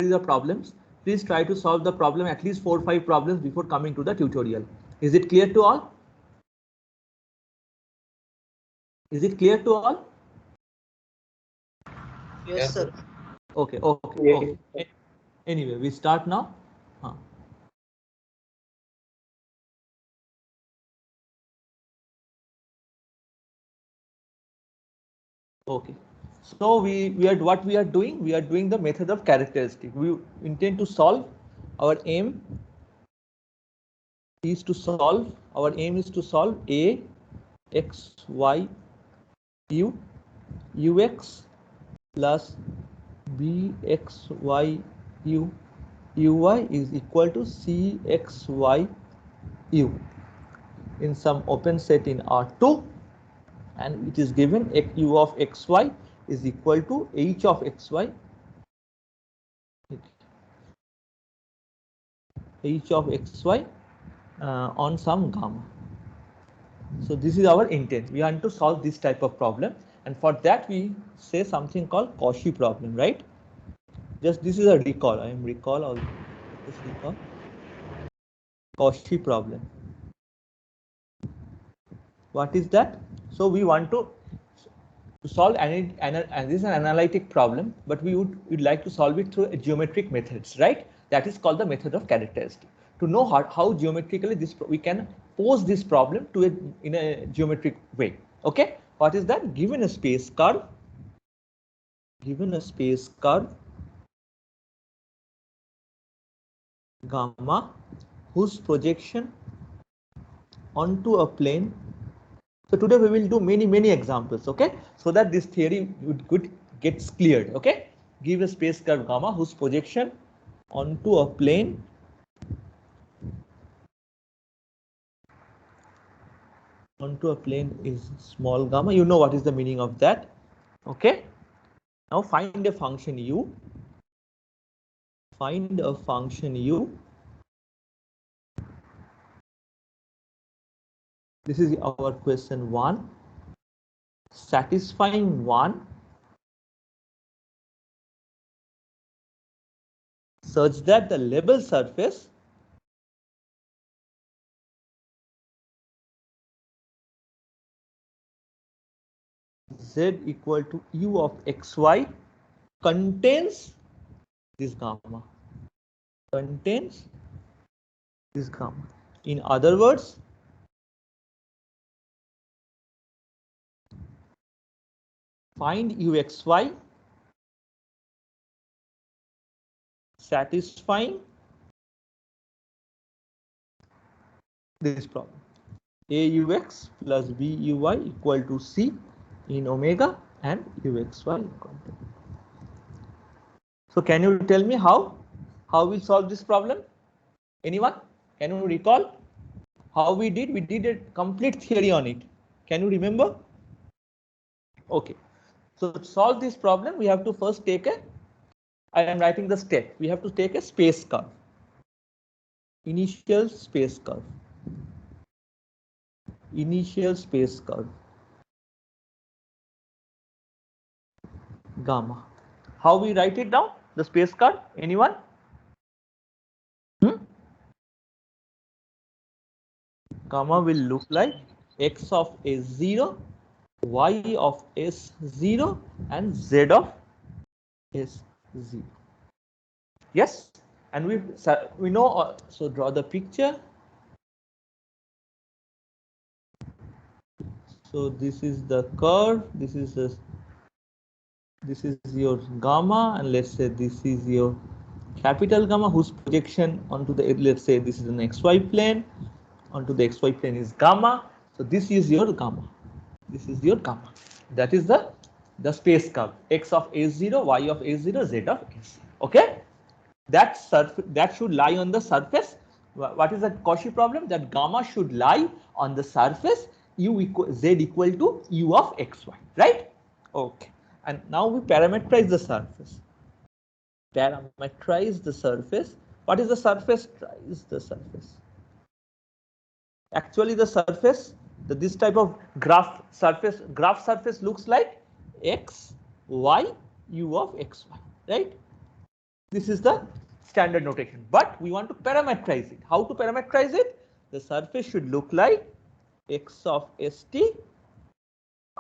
the problems. Please try to solve the problem, at least 4 or 5 problems before coming to the tutorial. Is it clear to all? Is it clear to all? Yes, sir. Okay, okay. Anyway, we start now. Okay. So what we are doing? We are doing the method of characteristic. We intend to solve. Our aim is to solve. Our aim is to solve a x y u ux plus b x y u uy is equal to c x y u in some open set in R2, and it is given u of xy is equal to h of xy, h of xy on some gamma. So this is our intent. We want to solve this type of problem, and for that we say something called Cauchy problem, right? Just this is a recall. I am recall all this recall. Cauchy problem. What is that? So we want to solve this is an analytic problem, but we'd like to solve it through geometric methods, right? That is called the method of characteristic. To know how geometrically we can pose this problem to in a geometric way. Okay, what is that? Given a space curve, gamma, whose projection onto a plane. So today we will do many examples, okay, so that this theory would gets cleared. Okay, give a space curve gamma whose projection onto a plane is small gamma. You know what is the meaning of that. Okay, now find a function u. Find a function u. This is our question 1. Satisfying 1 such that the level surface z equal to u of xy contains this gamma. Contains this gamma. In other words, find uxy satisfying this problem. Aux plus buy equal to c in omega and uxy equal to. So can you tell me how we'll solve this problem? Anyone? Can you recall how we did? We did a complete theory on it. Can you remember? Okay. So to solve this problem, we have to first take I am writing the step. We have to take a space curve. Initial space curve. Initial space curve. Gamma. How we write it down? The space curve? Anyone? Gamma will look like x of S0, y of S0, and z of S0. Yes, and we know. So draw the picture. So this is the curve. This is your gamma, and let's say this is your capital gamma, whose projection onto the, let's say this is an xy plane. Onto the xy plane is gamma. So this is your gamma. This is your gamma. That is the space curve. X of S0, y of S0, z of S0. Okay. That should lie on the surface. What is the Cauchy problem? That gamma should lie on the surface z equal to u of xy. Right? Okay. And now we parameterize the surface. Parameterize the surface. What is the surface? Is the surface. Actually, the surface, this type of graph surface looks like x, y, u of xy, right? This is the standard notation, but we want to parameterize it. How to parameterize it? The surface should look like x of st.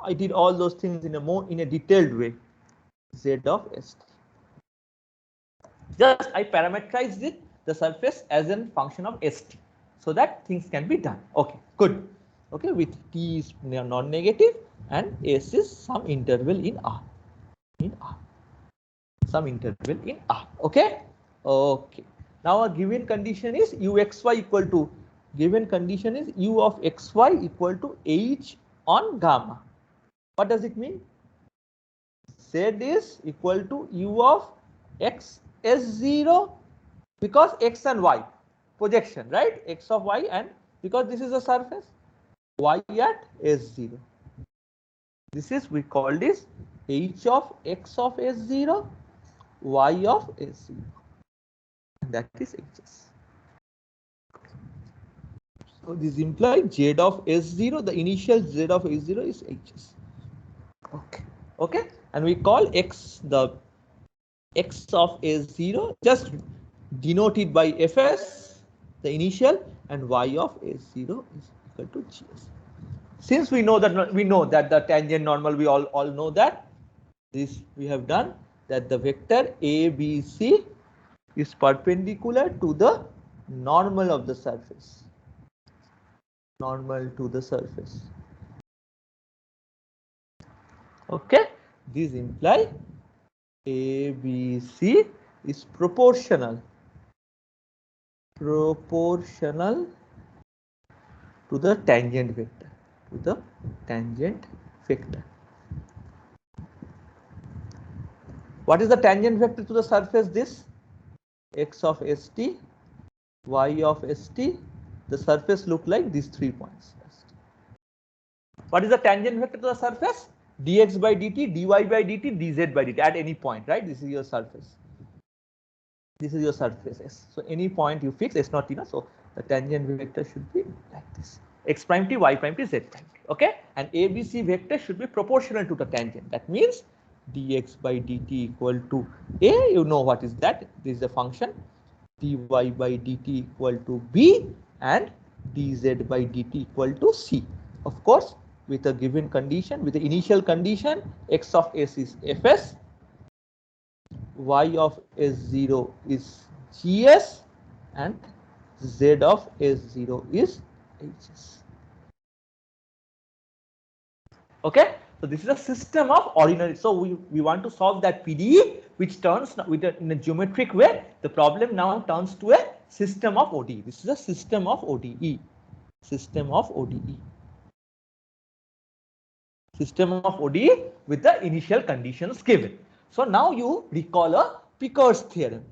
I did all those things in a detailed way. Z of st. Just I parameterized it, the surface as a function of st, so that things can be done. Okay, good. Okay, with t is non-negative and s is some interval in R. Some interval in R. Okay. Okay. Now a given condition is uxy equal to, given condition is u of xy equal to h on gamma. What does it mean? Z is equal to u of x s0, because x and y projection, right? X of y, and because this is a surface, y at s0. This is, we call this h of x of s0, y of s0, and that is hs. So this implies z of s0, the initial z of s0 is hs. Okay. Okay, and we call x, the x of s0, just denoted by fs, the initial, and y of s0 is equal to gs. Since we know that the tangent normal, we all know that this we have done, that the vector ABC is perpendicular to the normal of the surface. Normal to the surface. Okay, these imply ABC is proportional to the tangent vector, What is the tangent vector to the surface? This x of st, y of st. The surface look like these 3 points. What is the tangent vector to the surface? Dx by dt, dy by dt, dz by dt at any point, right? This is your surface. This is your surface S. So any point you fix S naught t naught. So the tangent vector should be like this: x prime t, y prime t, z prime t. Okay, and ABC vector should be proportional to the tangent. That means dx by dt equal to a. You know what is that? This is a function. dy by dt equal to b, and dz by dt equal to c. Of course, with a given condition, with the initial condition, x of s is fs, y of s0 is gs, and z of s0 is hs. Okay, so this is a system of ordinary. So we want to solve that PDE, which turns in a geometric way. The problem now turns to a system of ODE. This is a system of ODE. System of ODE. System of ODE with the initial conditions given. So now you recall a Picard's theorem.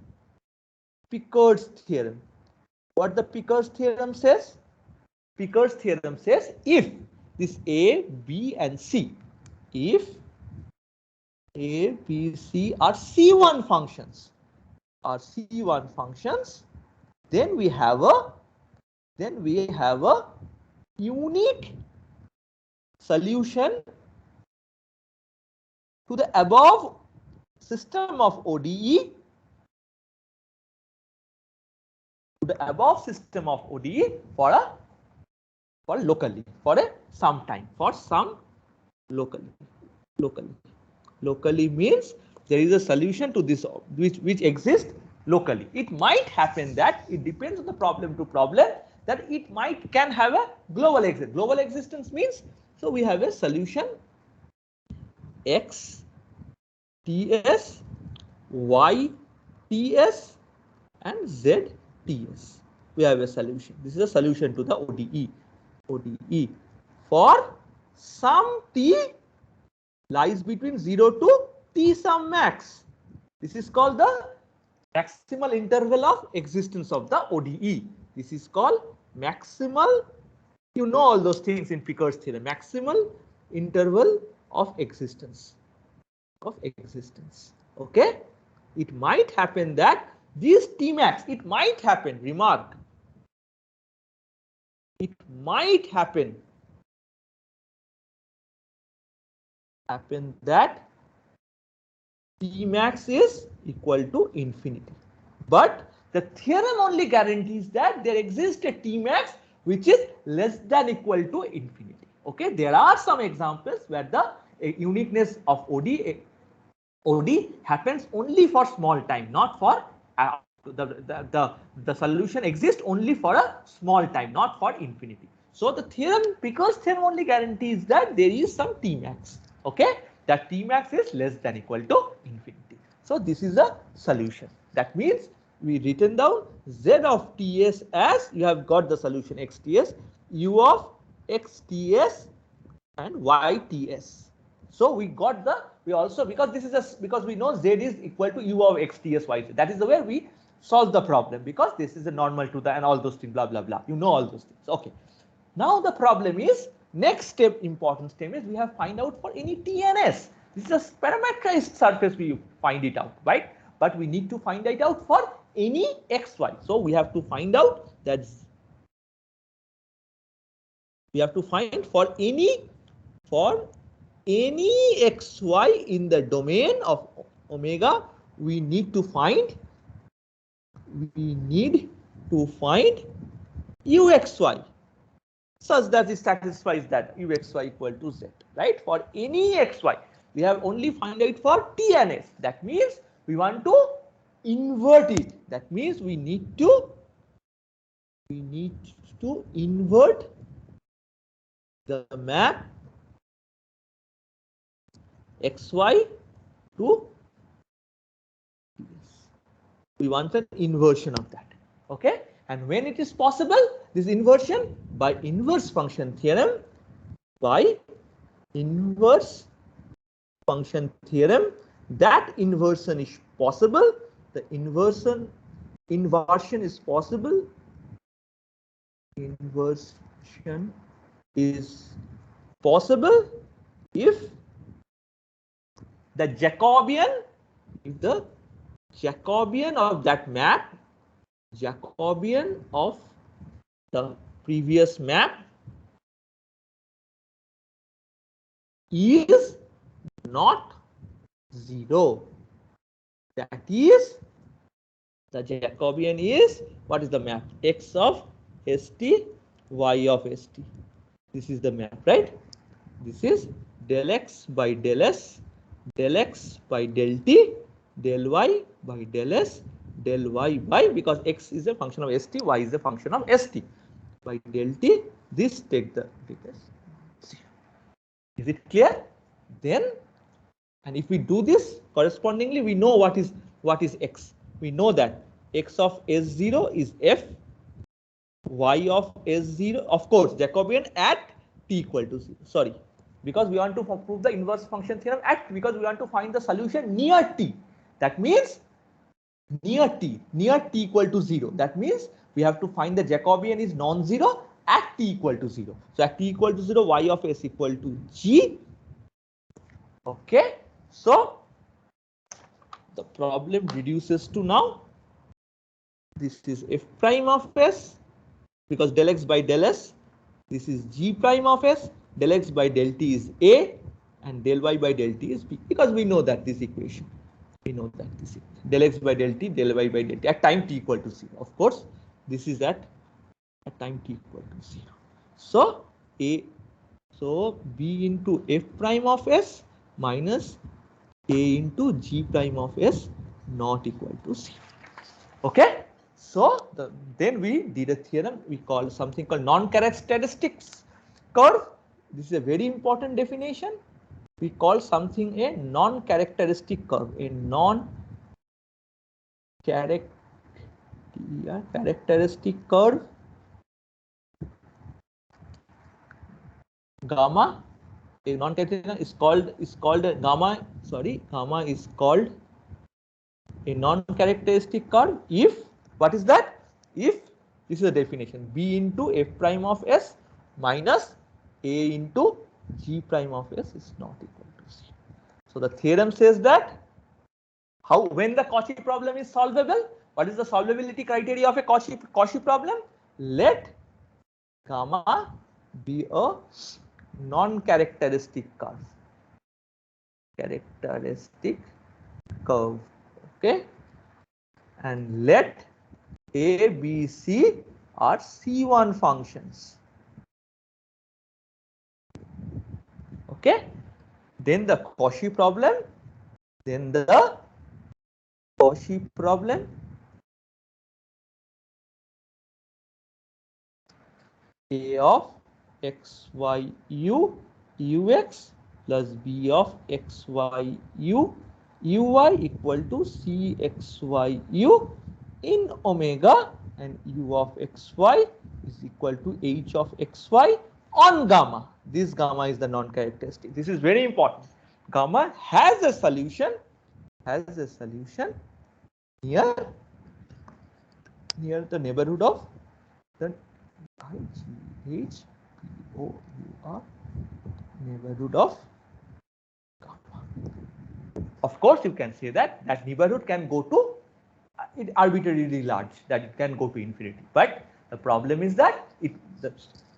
Picard's theorem. What the Picard's theorem says? Picard's theorem says if this A, B, and C, if A, B, C are C1 functions, then we have a unique solution to the above system of ODE, for locally, for some time, for some locally. Locally means there is a solution to this which exists locally. It might happen that it depends on the problem to problem, that it can have a global existence. Global existence means, so we have a solution x ts, y ts, and z ts. We have a solution. This is a solution to the ODE for some t lies between 0 to t sum max. This is called the maximal interval of existence of the ODE. This is called maximal. You know all those things in Picard's theorem. Maximal interval of existence. Okay. It might happen that this T max. It might happen. Remark. It might happen that T max is equal to infinity. But the theorem only guarantees that there exists a T max which is less than equal to infinity. Okay, there are some examples where the uniqueness of OD happens only for small time, not for the solution exists only for a small time, not for infinity. So the theorem, because theorem only guarantees that there is some T max. Okay, that T max is less than equal to infinity. So this is a solution. That means we written down Z of Ts as, you have got the solution XTS, U of XTS and YTS. So we got the, we also, because this is a, because we know Z is equal to U of XTS YT. That is the way we solve the problem, because this is a normal to the and all those things, blah blah blah. You know all those things. Okay. Now the problem is, next step, important step is we have find out for any TNS. This is a parametrized surface, we find it out, right? But we need to find it out for any XY. So we have to find out that we have to find for any XY in the domain of omega, we need to find uxy such that it satisfies that uxy equal to z, right? For any xy, we have only find it for t and s. That means we want to invert it. That means we need to invert the map xy to we want an inversion of that. Okay, and when it is possible, this inversion by inverse function theorem, that inversion is possible. The inversion is possible. Inversion is possible if the Jacobian, of that map, Jacobian of the previous map is not 0. That is, the Jacobian is, what is the map? X of st, y of st. This is the map, right? This is del x by del s, del x by del t, del y by del s, del y by, because x is a function of st, y is a function of st, by del t. This take the biggest. Is it clear? Then, and if we do this correspondingly, we know what is x. We know that x of s0 is f, y of s0, of course, Jacobian at t equal to 0. Sorry, because we want to prove the inverse function theorem at, because we want to find the solution near t. That means near t equal to 0. That means we have to find the Jacobian is non-zero at t equal to 0. So at t equal to 0, y of s equal to g. Okay, so the problem reduces to now, this is f prime of s, because del x by del s, this is g prime of s, del x by del t is a, and del y by del t is b, because we know that this equation, del x by del t, del y by del t at time t equal to 0. Of course, this is at time t equal to 0. So b into f prime of s minus a into g prime of s not equal to 0. Okay, so then we did a theorem, we call something called non-characteristics curve. This is a very important definition. We call something a non-characteristic curve, a non-characteristic curve, gamma. A non-characteristic is called gamma. Sorry, gamma is called a non-characteristic curve if, what is that? If, this is the definition, b into f prime of s minus a into g prime of s is not equal to 0. So the theorem says that when the Cauchy problem is solvable, what is the solvability criteria of a Cauchy problem? Let gamma be a non-characteristic curve. curve. Okay, and let A, B, C are C1 functions. Okay, then the Cauchy problem, then the Cauchy problem. A of x, y, u, ux plus b of x, y, u, uy equal to c x, y, u in omega, and u of x, y is equal to h of x, y on gamma. This gamma is the non-characteristic. This is very important. Gamma has a solution near the neighborhood of the H, P, O, U, R, neighborhood of gamma. Of course, you can say that neighborhood can go to it arbitrarily large, that it can go to infinity. But the problem is that the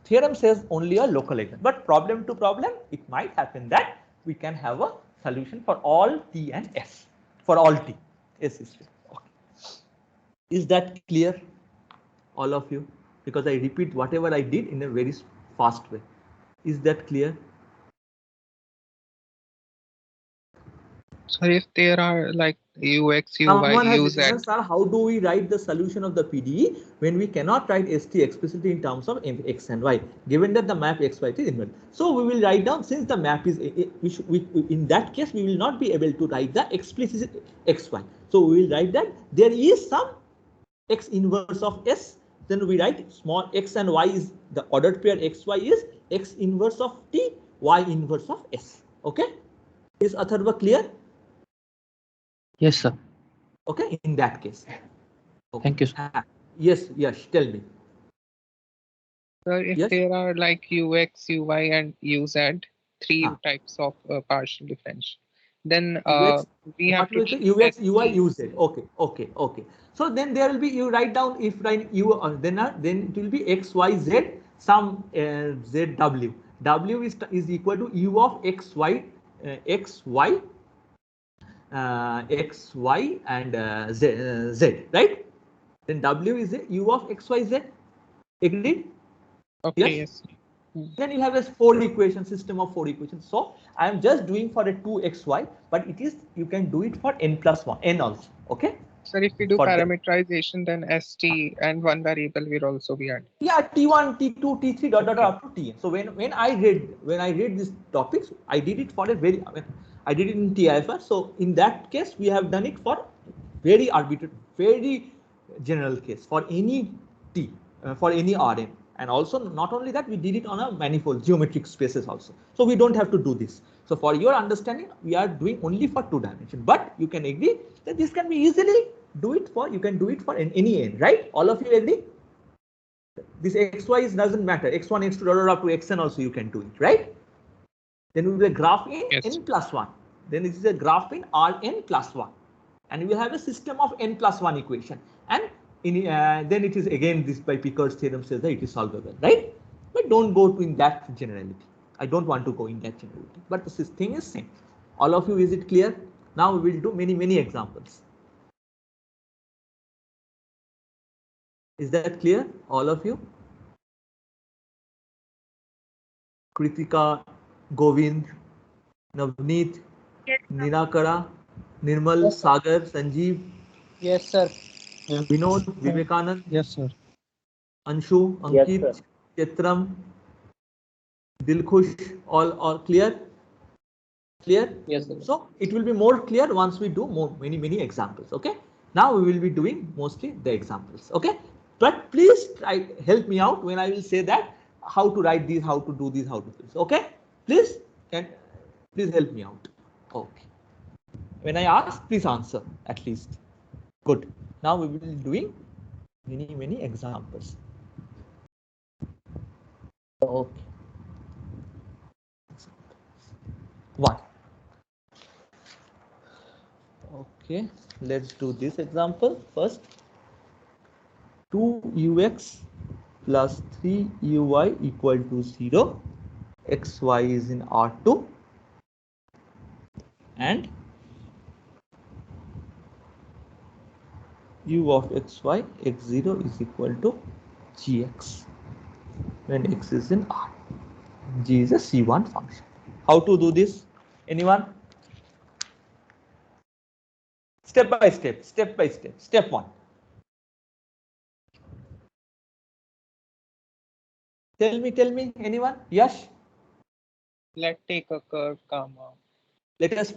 theorem says only a local extent. But problem to problem, it might happen that we can have a solution for all t and s, for all t. S is okay. Is that clear, all of you? Because I repeat whatever I did in a very fast way. Is that clear? So if there are like ux, uy, Someone has uz, written, sir, how do we write the solution of the PDE when we cannot write ST explicitly in terms of x and y, given that the map xy is inverted? So we will write down, since the map is, in that case, we will not be able to write the explicit xy. So we will write that there is some x inverse of S. Then we write small x and y is the ordered pair xy is x inverse of t, y inverse of S. Okay? Is Atharva clear? Yes, sir. Okay, in that case. Okay. Thank you, sir. Yes, yes, tell me. So if Yes? there are like ux, uy, and uz, three types of partial differential, then UX, we have what to will take the UX, UI, ST. UZ. Okay. So then there will be, you write down, if write U, then it will be X, Y, Z, some Z, W. W is equal to U of X, Y, X, Y, X, Y, and Z, right? Then W is a U of X, Y, Z. Agreed? Okay, Yes? yes. Then you have a system of 4 equations. So I am just doing for a 2xy, but it is, you can do it for n plus 1, n also. Okay. So if we do For parameterization, then ST and one variable will also be added. yeah, T1, T2, T3, dot up to Tn. So when I read these topics, I did it for a very, I did it in TIFR. So in that case, we have done it for very arbitrary, very general case for any T, for any Rn. And also not only that, we did it on a manifold geometric spaces also. So we don't have to do this. So for your understanding, we are doing only for 2 dimensions. But you can agree that this can be easily do it for, you can do it for any n, right? All of you agree? This xy doesn't matter. x1, x2, up to xn also you can do it, right? Then we will have a graph in Yes. n plus 1. Then this is a graph in Rn plus 1. And we will have a system of n plus 1 equation. And then it is again, this by Picard's theorem says that it is solvable, right? But don't go to in that generality. I don't want to go in that generality. But this thing is same. All of you, is it clear? Now we will do many examples. Is that clear, all of you? Kritika, Govind, Navneet, Ninakara, Nirmal, Yes, sir. Sagar, Sanjeev, Yes, sir. Vinod, Vivekanand, Yes, sir. Anshu, Yes, Ankit, sir. Chetram, Dilkhush, all clear? Clear? Yes, sir. So it will be more clear once we do many examples. Okay. Now we will be doing mostly the examples. Okay. But please try help me out when I will say that how to write these, how to do these, how to do this. Okay. Please please help me out. Okay. When I ask, please answer at least. Good. Now we will be doing many examples. Okay. One. Okay, let's do this example first. 2ux plus 3uy equal to 0. xy is in R2 and u of xy x0 is equal to gx when x is in R. G is a C1 function. How to do this? Anyone? Step by step, step by step. Step 1. Tell me, anyone? Yash? Let's take a curve gamma. Let us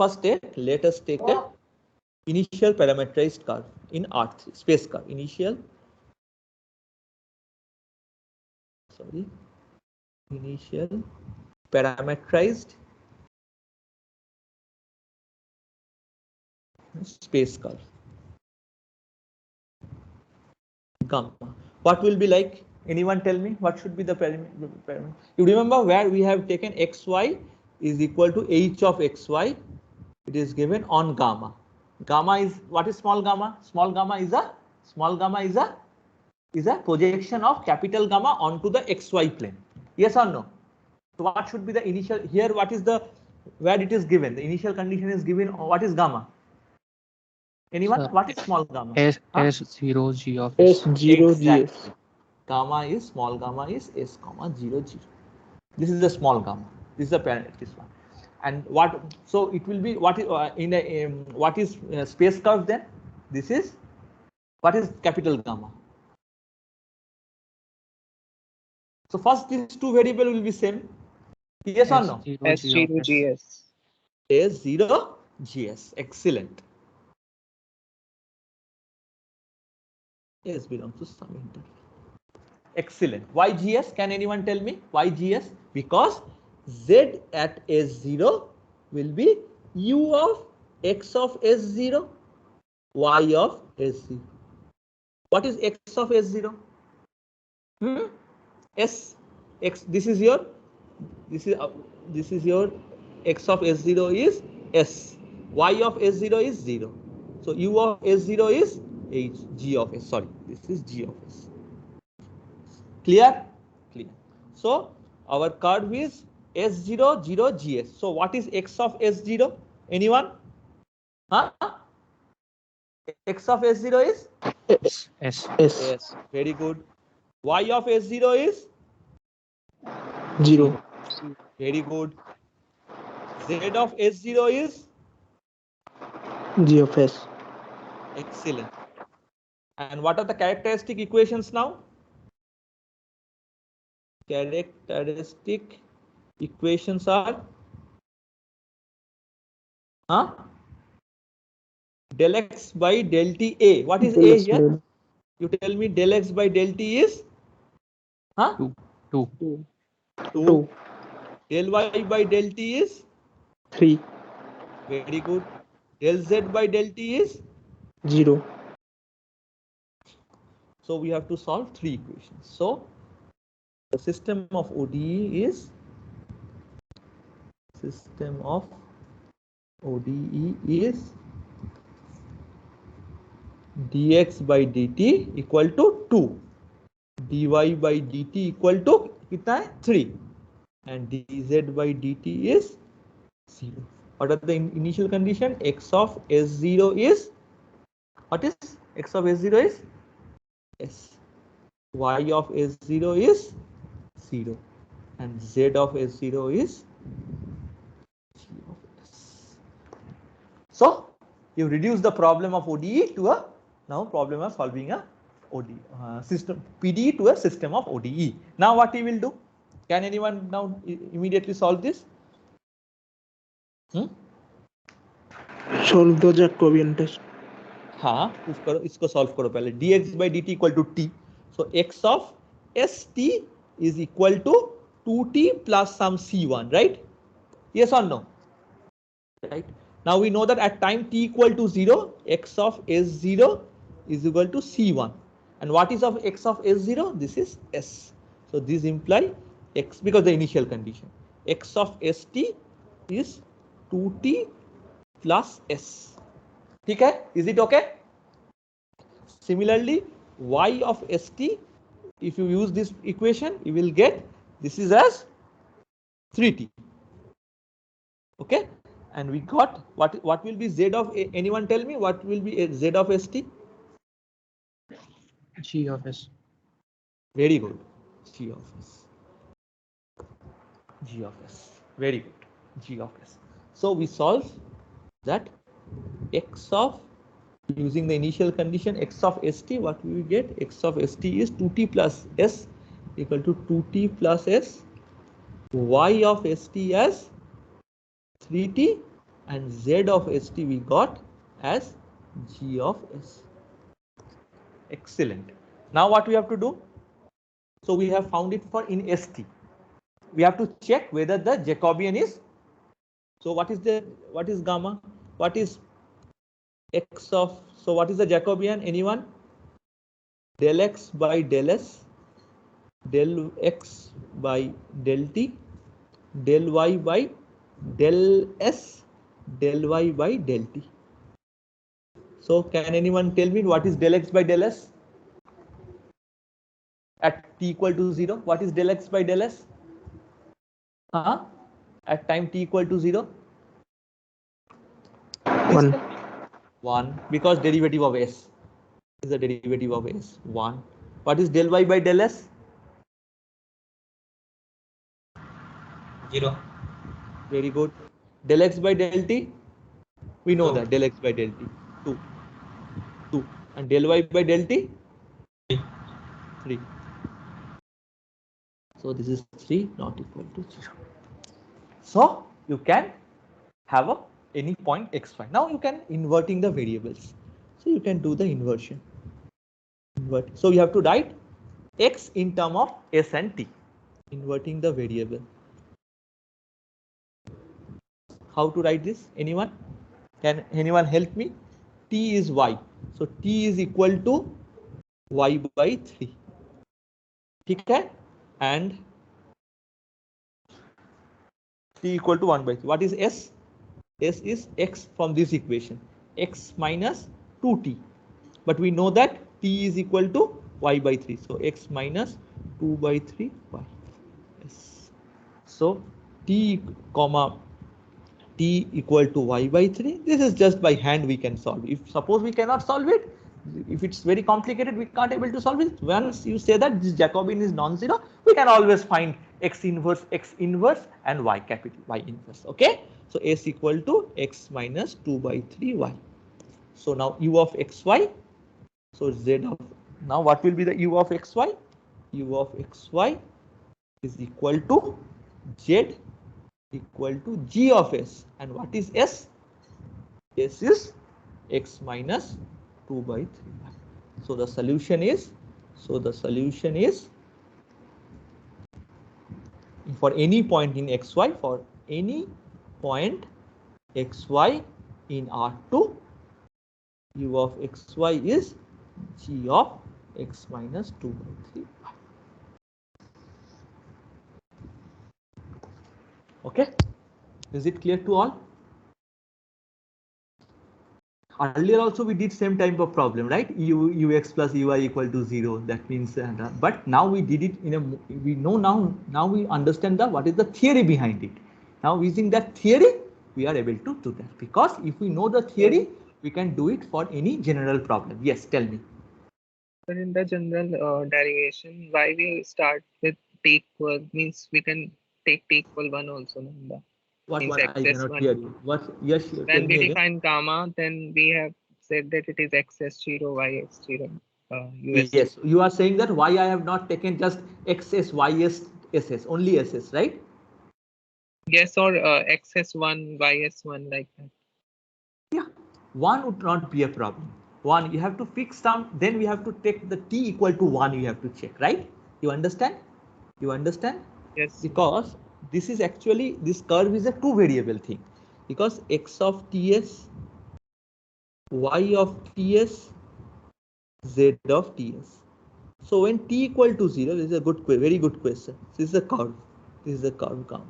take a initial parameterized curve in R3, space curve. Initial parameterized space curve. Gamma. What will be like? Anyone tell me what should be the parameter? You remember where we have taken xy is equal to h of xy. It is given on gamma. Gamma is what is small gamma? Small gamma is a projection of capital gamma onto the xy plane. Yes or no? So what should be the initial here? What is the where it is given? The initial condition is given. What is gamma? Anyone? Sir, What is small gamma? S0 G of S. S0 GS. Gamma is small gamma is S comma 0 0. This is the small gamma. This is the parent. This one. And what? So it will be what is in a what is space curve then? This is what is capital gamma. So first these two variable will be same. Yes or no? S0 GS. S0 GS. Excellent. S belongs to some interval. Excellent. Why GS? Can anyone tell me why GS? Because Z at S0 will be U of X of S0, Y of S0. What is X of S0? S X. This is your X of S0 is S. Y of S0 is 0. So U of S0 is H G of S. Sorry, this is G of S. Clear? Clear. So our curve is S0 0 GS. So what is X of S0? Anyone? Huh? X of S0 is S. S. Very good. Y of S0 is 0. very good. Z of S0 is G of S. excellent. And what are the characteristic equations now? Characteristic equations are del x by del t A. What is A here? You tell me del x by del t is 2. 2. Del y by del t is 3. very good. Del z by del t is 0. so we have to solve three equations. So the system of ODE is dx by dt equal to 2, dy by dt equal to कितना है 3 and dz by dt is 0. What are the initial condition? X of S0 is what is X of S0 is S, Y of S0 is 0 and Z of S0 is G of S. So you reduce the problem of ODE to a now problem of solving a ODE system PDE to a system of ODE. Now what he will do? Can anyone now immediately solve this? Solve the Jacobian test. हाँ इसको solve करो पहले dx by dt equal to t. So x of st is equal to 2t plus some c1, right? Yes or no? Right. Now we know that at time t equal to 0, x of s0 is equal to c1. And what is of x of s0? This is s. So this imply x because the initial condition. X of st is 2t plus s. ठीक है? Is it okay? Similarly, y of st, if you use this equation, you will get this is as 3t. Okay, and we got what will be z of anyone tell me what will be z of st? G of S. Very good. G of S. G of S. Very good. G of S. So we solve that x of, using the initial condition x of st, what we will get? X of st is 2t plus s equal to 2t plus s, y of st as 3t, and z of st we got as g of s. Excellent. Now what we have to do? So we have found it for in st. We have to check whether the Jacobian is. So what is gamma? What is x of? So what is the Jacobian? Anyone? Del x by del s, del x by del t, del y by del s, del y by del t. So can anyone tell me what is del x by del s at t equal to 0? What is del x by del s? At time t equal to 0? 1. 1, because derivative of s is the derivative of s, 1. What is del y by del s? 0. Very good. Del x by del t? We know 2. that del x by del t, 2. 2. And del y by del t? 3. So this is 3 not equal to 0. So you can have any point xy. Now you can inverting the variables. So you can do the inversion. So you have to write x in term of s and t. Inverting the variable. How to write this? Anyone? Can anyone help me? T is y. So t is equal to y by 3. Okay? And t equal to 1 by 3. What is s? S is x from this equation. X minus 2t. But we know that t is equal to y by 3. So x minus 2 by 3 y. Yes. So t comma t equal to y by 3. This is just by hand we can solve. If suppose we cannot solve it, if it's very complicated, we can't able to solve it. Once you say that this Jacobian is non-zero, we can always find x inverse, and y capital y inverse. Okay. So s equal to x minus 2 by 3 y. So now u of xy. So z of, now what will be the u of xy? U of xy is equal to z equal to g of s. And what is s? S is x minus 2 by 3y. So the solution is, for any point in xy, for any point xy in R2, u of xy is g of x minus 2 by 3y. Okay, is it clear to all? Earlier also we did same type of problem, right? Ux plus uy equal to 0. That means, but now we did it in a, we know now we understand what is the theory behind it. Now using that theory, we are able to do that, because if we know the theory, we can do it for any general problem. Yes, tell me. But in the general derivation, why we start with t equal, means we can take t equal 1 also. No? In the What means one? I excess cannot 1. hear you. What? Yes, tell When me we again. define gamma, then we have said that it is xs0, ys0, us0. Yes, you are saying that why I have not taken just xs, ys, ss, only ss, right? Yes, or xs1, ys1, like that. Yeah, 1 would not be a problem. 1, you have to fix some, then we have to take the t equal to 1, you have to check, right? You understand? You understand? Yes. Because this is actually, this curve is a 2 variable thing, because x of ts, y of ts, z of ts. So when t equal to 0, this is a very good question. This is a curve. This is a curve gamma.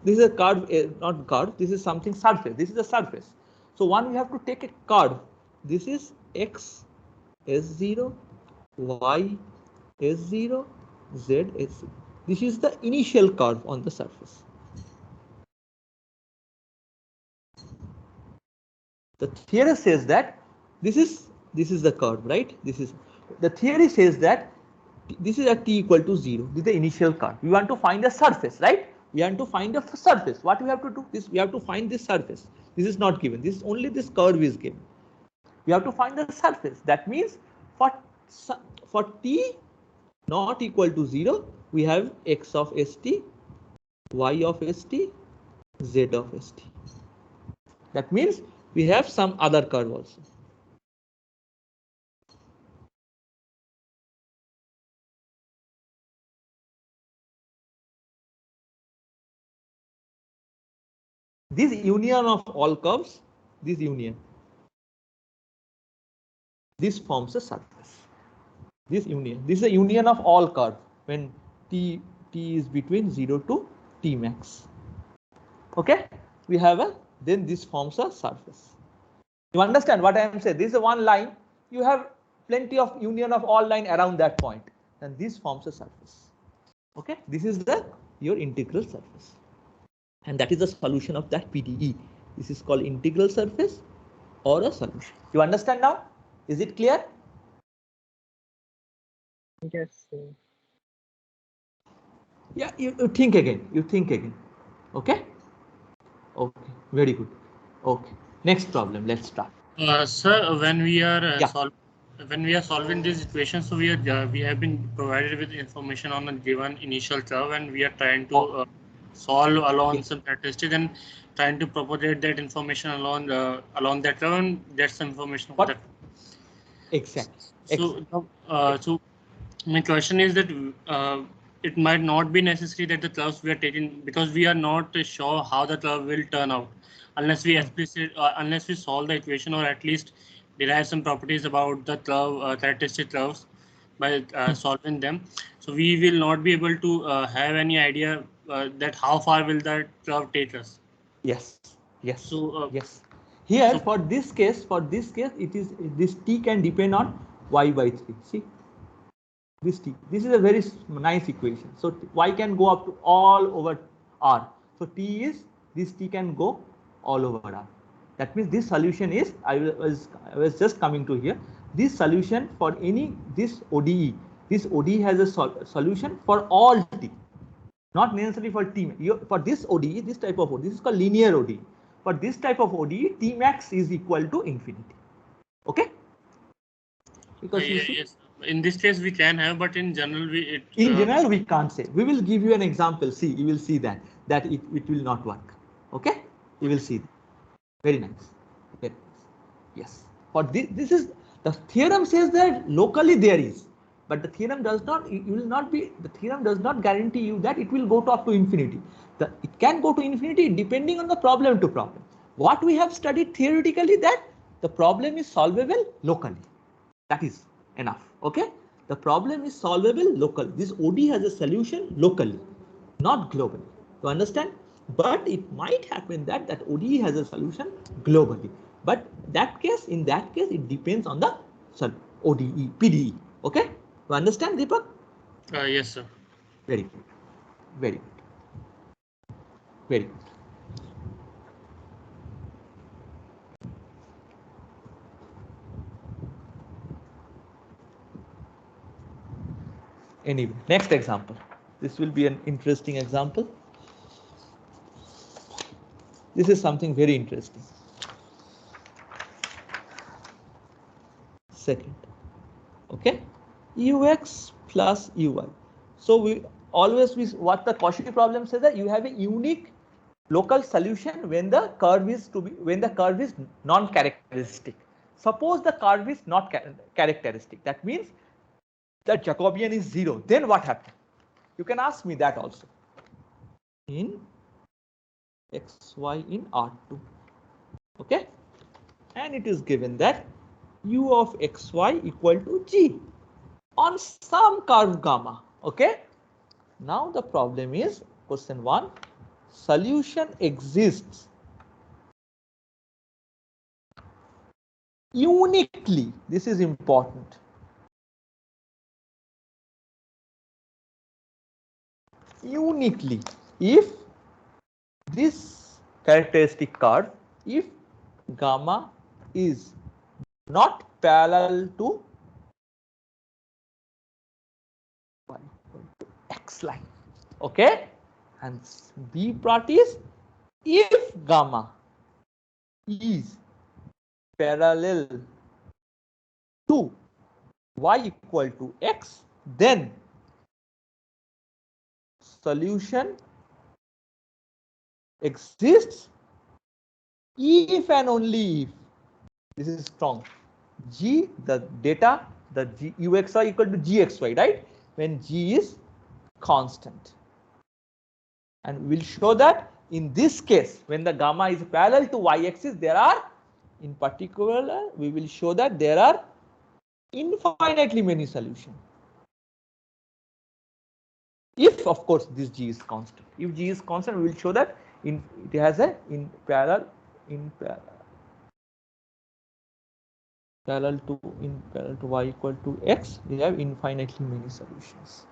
This is a curve, not curve. This is something surface. This is a surface. So one, we have to take a curve. This is x s0, y s0, z s0. This is the initial curve on the surface. The theory says that this is the curve, right? This is, the theory says that this is at t equal to 0. This is the initial curve. We want to find a surface, right? We want to find a surface. What we have to do? We have to find this surface. This is not given. This is only this curve is given. We have to find the surface. That means for t not equal to 0, we have x of st, y of st, z of st. That means we have some other curve also. This union of all curves, this union, this forms a surface. This union, this is a union of all curves when t is between 0 to t max. Okay, we have a, then this forms a surface. You understand what I am saying? This is one line. You have plenty of union of all line around that point, and this forms a surface. Okay, this is your integral surface, and that is the solution of that PDE. This is called integral surface or a solution. You understand now? Is it clear? Yes, sir. Yeah, you think again. You think again. Okay. Okay. Very good. Okay. Next problem. Let's start. Sir, when we are Yeah. when we are solving this equation, so we have been provided with information on a given initial curve, and we are trying to solve along some characteristics and trying to propagate that information along that curve, and that's some information for that. Exactly. So my question is that it might not be necessary that the curves we are taking, because we are not sure how the curve will turn out unless we unless we solve the equation, or at least derive some properties about the curve characteristic curves by solving them. So we will not be able to have any idea that how far will that curve take us. Yes. Yes. So yes. Here so for this case, it is this t can depend on y by 3. See this t. This is a very nice equation. So y can go up to all over r. So t is this t can go all over r. That means this solution is I was just coming to here. This solution for this ODE. This ODE has a solution for all t. Not necessarily for t. For this ODE, this type of ODE, this is called linear ODE. For this type of ODE, t max is equal to infinity. Okay? Because you see, yes, in this case we can have, but in general in general we can't say. We will give you an example. See, you will see that it will not work. Okay? You will see that. Very nice. Very nice. Yes. For this is the theorem says that locally there is, but the theorem does not. You will not be. The theorem does not guarantee you that it will go to up to infinity. It can go to infinity depending on the problem to problem. What we have studied theoretically, that the problem is solvable locally. That is enough. Okay. The problem is solvable locally. This OD has a solution locally, not globally. You understand? But it might happen that ODE has a solution globally. But in that case, it depends on the ODE, PDE. Okay? You understand, Deepak? yes, sir. Very good. Very good. Very good. Anyway, next example. This will be an interesting example. This is something very interesting. Second. Okay? Ux plus Uy. So we always what the Cauchy problem says, that you have a unique local solution when the curve is non-characteristic. Suppose the curve is not characteristic. That means the Jacobian is 0. Then what happens? You can ask me that also. In xy in R2. Okay? And it is given that u of xy equal to g on some curve gamma. Okay? Now the problem is, question 1, solution exists uniquely. This is important. Uniquely, if this characteristic curve, if gamma is not parallel to X line. Okay, and B part is if gamma is parallel to y equal to x, then solution exists if and only if, this is strong, g, the data, the g uxy equal to gxy, right, when g is constant. And we'll show that in this case, when the gamma is parallel to y-axis, there are, in particular, we will show that there are infinitely many solutions. If, of course, this g is constant. If g is constant, we will show that it has a parallel to y equal to x, we have infinitely many solutions.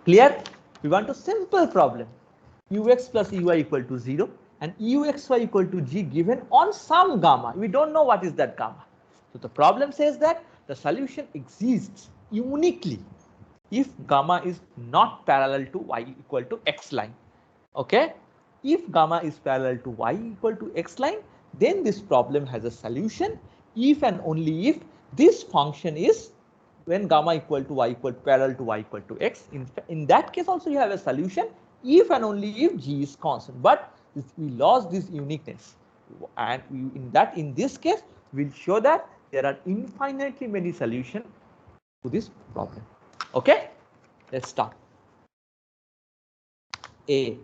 Clear? We want a simple problem. Ux plus uy equal to 0 and uxy equal to g given on some gamma. We don't know what is that gamma. So the problem says that the solution exists uniquely if gamma is not parallel to y equal to x line. Okay? If gamma is parallel to y equal to x line, then this problem has a solution if and only if this function is, when gamma equal to y equal parallel to y equal to x. In that case also you have a solution if and only if g is constant. But we lost this uniqueness, and in this case we'll show that there are infinitely many solutions to this problem. Okay, let's start. A,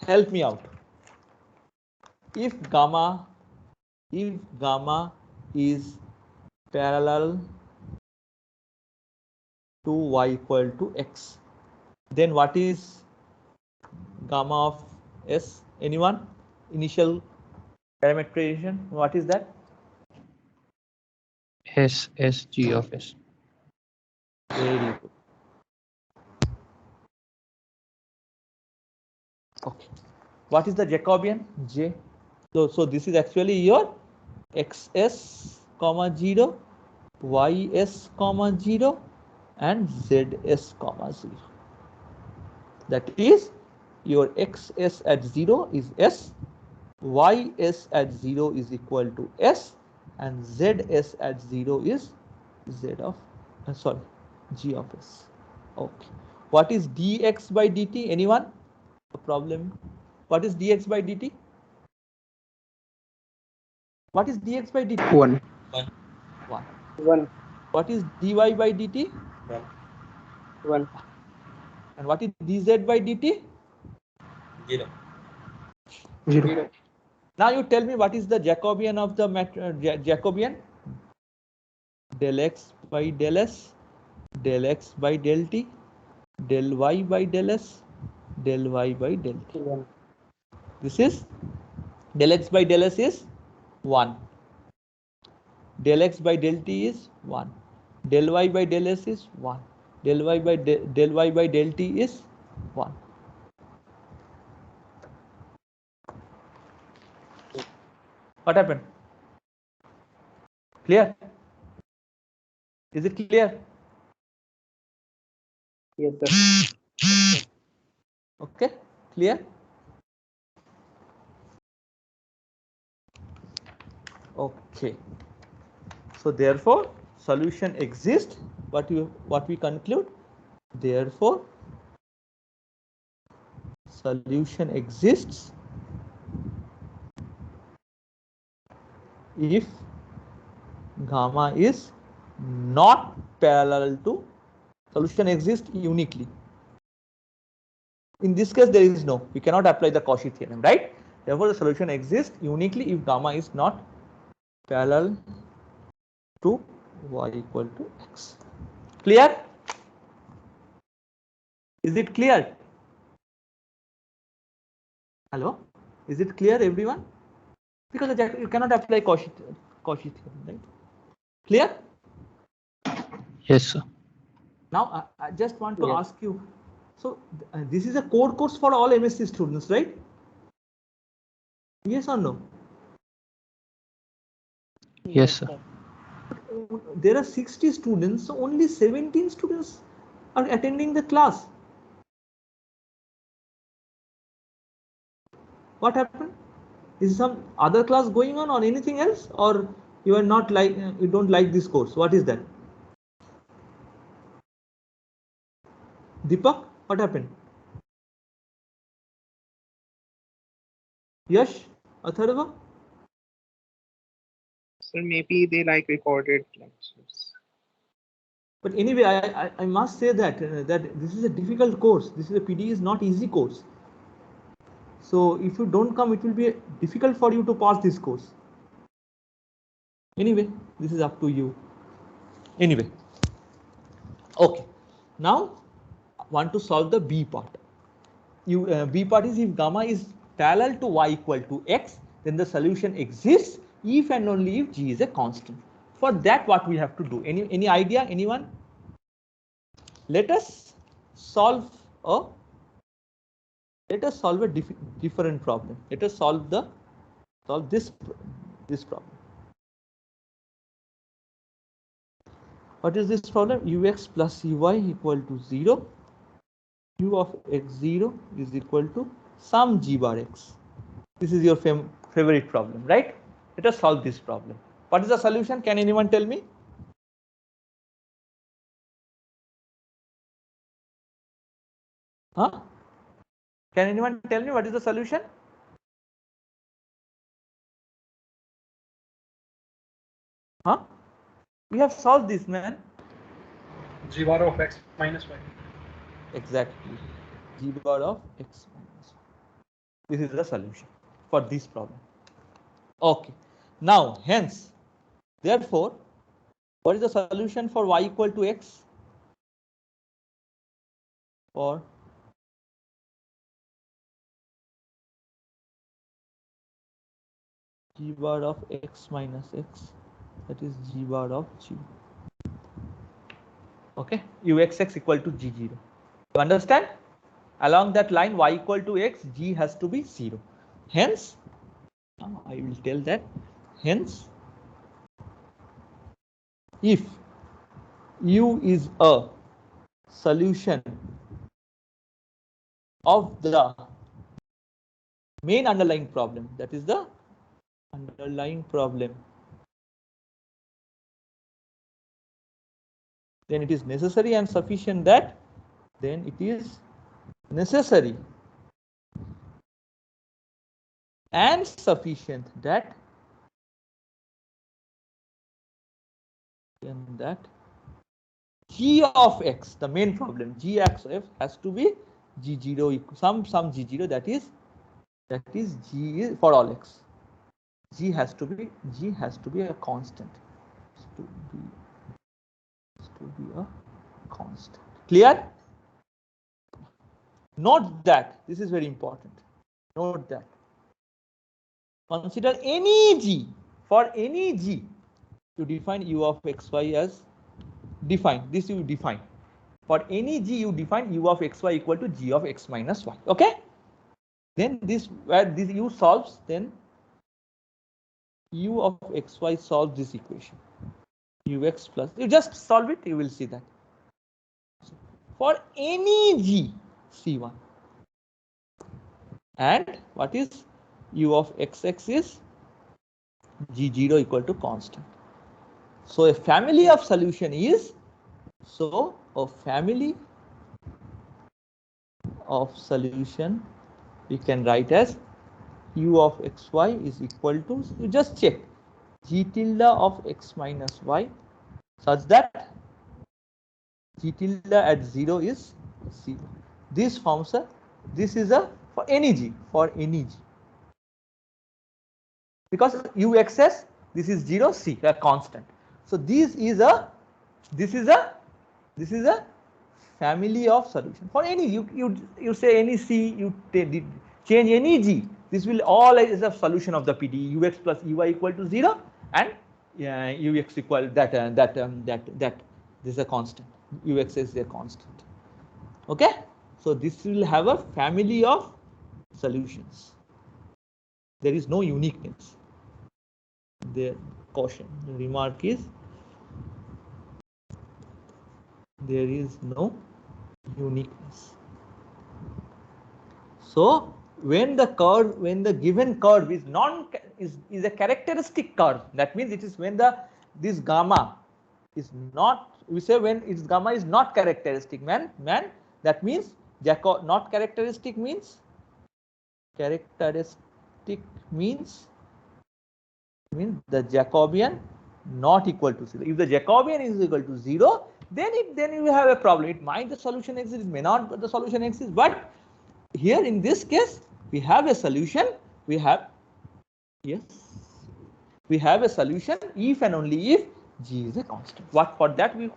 help me out. If gamma is parallel to y equal to x, then what is gamma of s? Anyone? Initial parameterization, what is that? S G of S. Very good. Okay. What is the Jacobian? J. So this is actually your xs comma 0, ys comma 0 and zs comma 0. That is your xs at 0 is s, ys at 0 is equal to s, and zs at 0 is z of g of s. Okay. What is dx by dt? Anyone? A problem? What is dx by dt? What is dx by dt? 1. 1. What is dy by dt? 1. And what is dz by dt? 0. Now you tell me what is the Jacobian of the Jacobian? Del x by del s, del x by del t, del y by del s, del y by del t. 1. This is del x by del s is 1. Del x by del t is 1. Del y by del s is 1. Del y by del t is 1. What happened? Clear? Is it clear? Yes, sir. Okay, clear? Okay. So therefore, solution exists. What we conclude? Therefore, solution exists if gamma is not parallel to, solution exists uniquely. In this case, there is no, we cannot apply the Cauchy theorem, right? Therefore, the solution exists uniquely if gamma is not parallel to y equal to x. Clear? Is it clear? Hello? Is it clear, everyone? Because you cannot apply Cauchy theorem, right? Clear? Yes, sir. Now, I just want to ask you, so this is a core course for all MSc students, right? Yes or no? Yes, sir. there are 60 students, so only 17 students are attending the class. What happened? Is some other class going on or anything else, or you are not like, you don't like this course? What is that? Deepak, what happened? Yash, Atharva? So maybe they like recorded lectures. But anyway, I must say that that this is a difficult course. This is a PD is not easy course. So if you don't come, it will be difficult for you to pass this course. Anyway, this is up to you. Anyway, okay. Now, I want to solve the B part. B part is if gamma is parallel to y equal to x, then the solution exists if and only if g is a constant. For that, what we have to do? Any idea? Anyone? Let us solve a different problem. Let us solve this problem. What is this problem? Ux plus uy equal to 0. U of x0 is equal to some g bar x. This is your favorite problem, right? Let us solve this problem. What is the solution? Can anyone tell me? Huh? Can anyone tell me what is the solution? Huh? We have solved this, man. G bar of x minus y. Exactly. G bar of x minus y. This is the solution for this problem. Okay. Now, hence, therefore, what is the solution for y equal to x? For g bar of x minus x, that is g bar of g. Okay, uxx equal to g0. You understand? Along that line, y equal to x, g has to be 0. Hence, I will tell that. Hence, if u is a solution of the main underlying problem, that is the underlying problem, then it is necessary and sufficient that then it is necessary and sufficient that g of x, the main problem, g x of f has to be g0 equal some g0, that is g is for all x. G has to be a constant. To be a constant. Clear? Note that this is very important. Note that. Consider any g. For any g, you define u of xy as define. This you define. For any g, you define u of xy equal to g of x minus y. Okay? Then this where this u solves, then u of xy solves this equation. Ux plus, you just solve it, you will see that. For any g, C1. And what is u of xx is g0 equal to constant. So a family of solution is, so a family of solution we can write as u of xy is equal to, you just check, g tilde of x minus y such that g tilde at 0 is 0. This forms a, this is a for any g, because uxs, this is 0, c, a constant. So this is a family of solution for any, you say any c, you change any g, this will all is a solution of the PD. Ux plus uy equal to 0 and ux equal that this is a constant. Ux is a constant. Okay, so this will have a family of solutions. There is no uniqueness. The caution, the remark is there is no uniqueness. So when the given curve is is a characteristic curve, that means it is when this gamma is not, we say when its gamma is not characteristic, that means not characteristic means the Jacobian not equal to 0. If the Jacobian is equal to 0, then you have a problem. It might the solution exist, it may not the solution exist, but here in this case we have a solution. We have a solution if and only if G is a constant. What for that we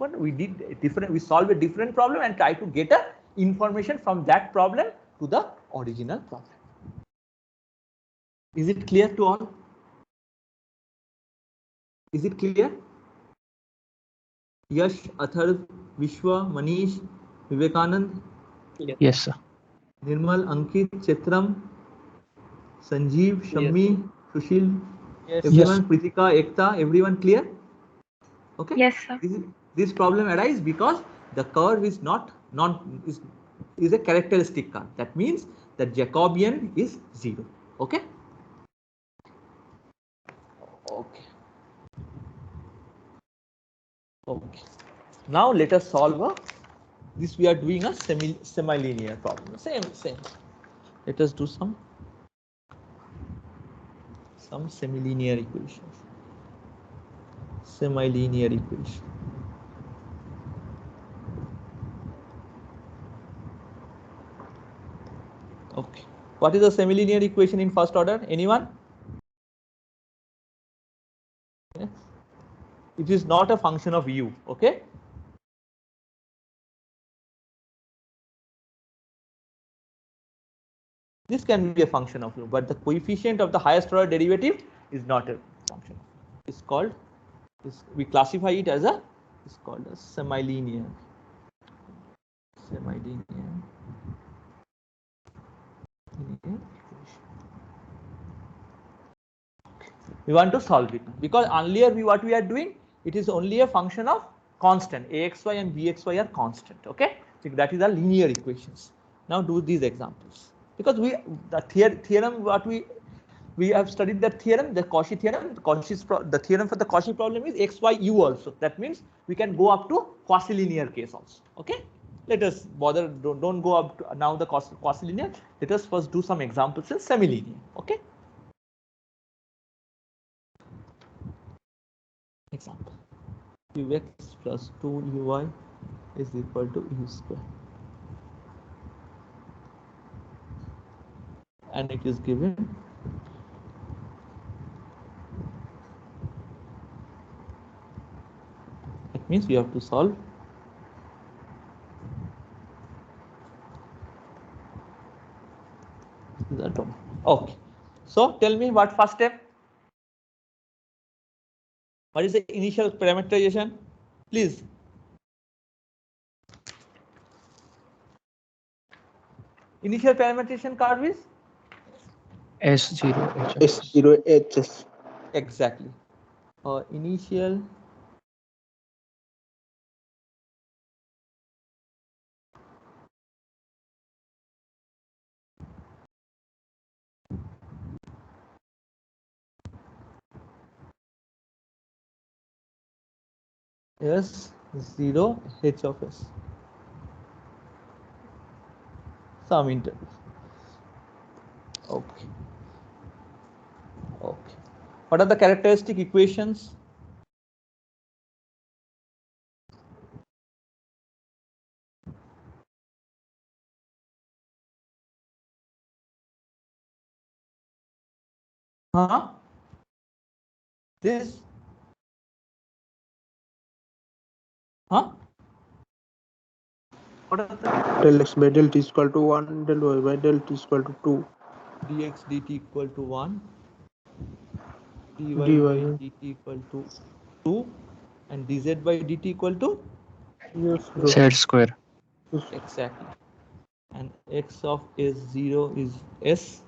solve a different problem and try to get a information from that problem to the original problem. Is it clear to all? Is it clear? Yash, Atharv, Vishwa, Manish, Vivekanand? Yes, sir. Nirmal, Ankit, Chitram, Sanjeev, Shammi, Sushil, Yes. everyone, Pritika, Ekta, everyone clear? Okay. Yes, sir. This problem arises because the curve is is a characteristic curve. That means the Jacobian is 0. Okay. Okay. Now let us solve this. We are doing a semi-linear problem. Same. Let us do some semi-linear equations. Semi-linear equation. Okay. What is a semi-linear equation in first order? Anyone? Yes. It is not a function of u. Okay. This can be a function of u, but the coefficient of the highest order derivative is not a function. It's called, we classify it as it's called a semi-linear. We want to solve it because earlier what we are doing, it is only a function of constant. Axy and bxy are constant. Okay, so that is our linear equations. Now do these examples because the theorem what we have studied that theorem, the Cauchy theorem. The theorem for the Cauchy problem is xy u also. That means we can go up to quasi-linear case also. Okay, let us don't go up to now the quasi-linear. Let us first do some examples in semi-linear. Okay. Example, ux plus 2uy is equal to u square, and it is given that means we have to solve the domain. Okay, so tell me what first step. What is the initial parameterization? Please. Initial parameterization curve is S0 H. S0 HS. exactly. Initial S0 H of S. Some interval. Okay. What are the characteristic equations? This? What are the Del x by del t is equal to 1, del y by del t is equal to 2. dx dt equal to 1, dy by dy dt equal to 2, and dz by dt equal to Z square. exactly. And x of S0 is S,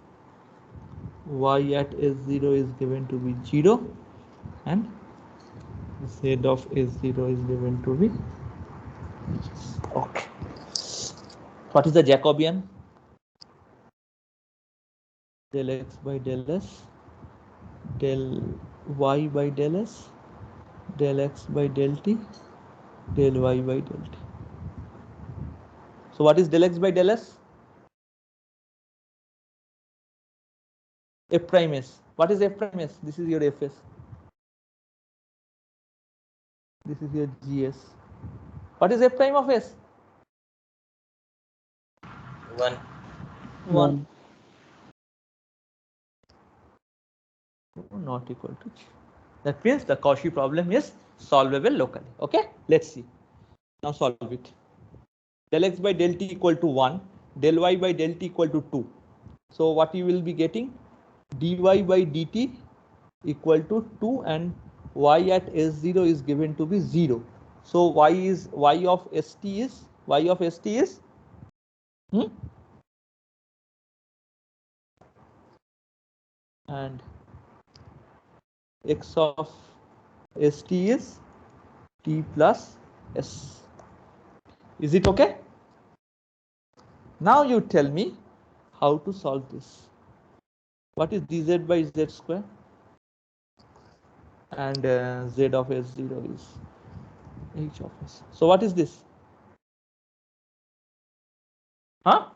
y at S0 is given to be 0, and z of S0 is given to be Okay. What is the Jacobian? Del x by del s, del y by del s, del x by del t, del y by del t. So what is del x by del s? F prime s. What is f prime s? This is your fs. This is your gs. What is f prime of s? 1. 1. Not equal to g. That means the Cauchy problem is solvable locally. Okay, let's see. Now solve it. Del x by del t equal to 1, del y by del t equal to 2. So what you will be getting? Dy by dt equal to 2 and y at s0 is given to be 0. So y of st is and x of st is t plus s. Is it okay? Now you tell me how to solve this. What is dz by z square? And z of s0 is h of s. So what is this? Huh?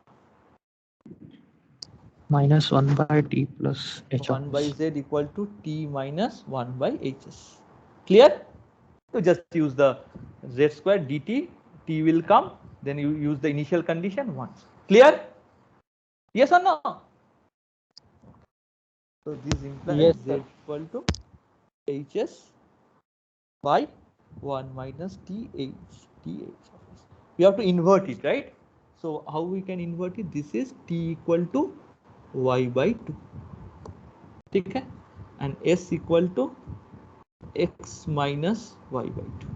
Minus 1 by t plus h 1 of by s. z equal to t minus 1 by hs. Clear? So just use the z square dt, t will come, then you use the initial condition once. Clear? Yes or no? So this implies Yes, z sir. equal to hs by 1 minus th of s. We have to invert it, right? So how we can invert it? This is t equal to y by 2. Okay? And s equal to x minus y by 2.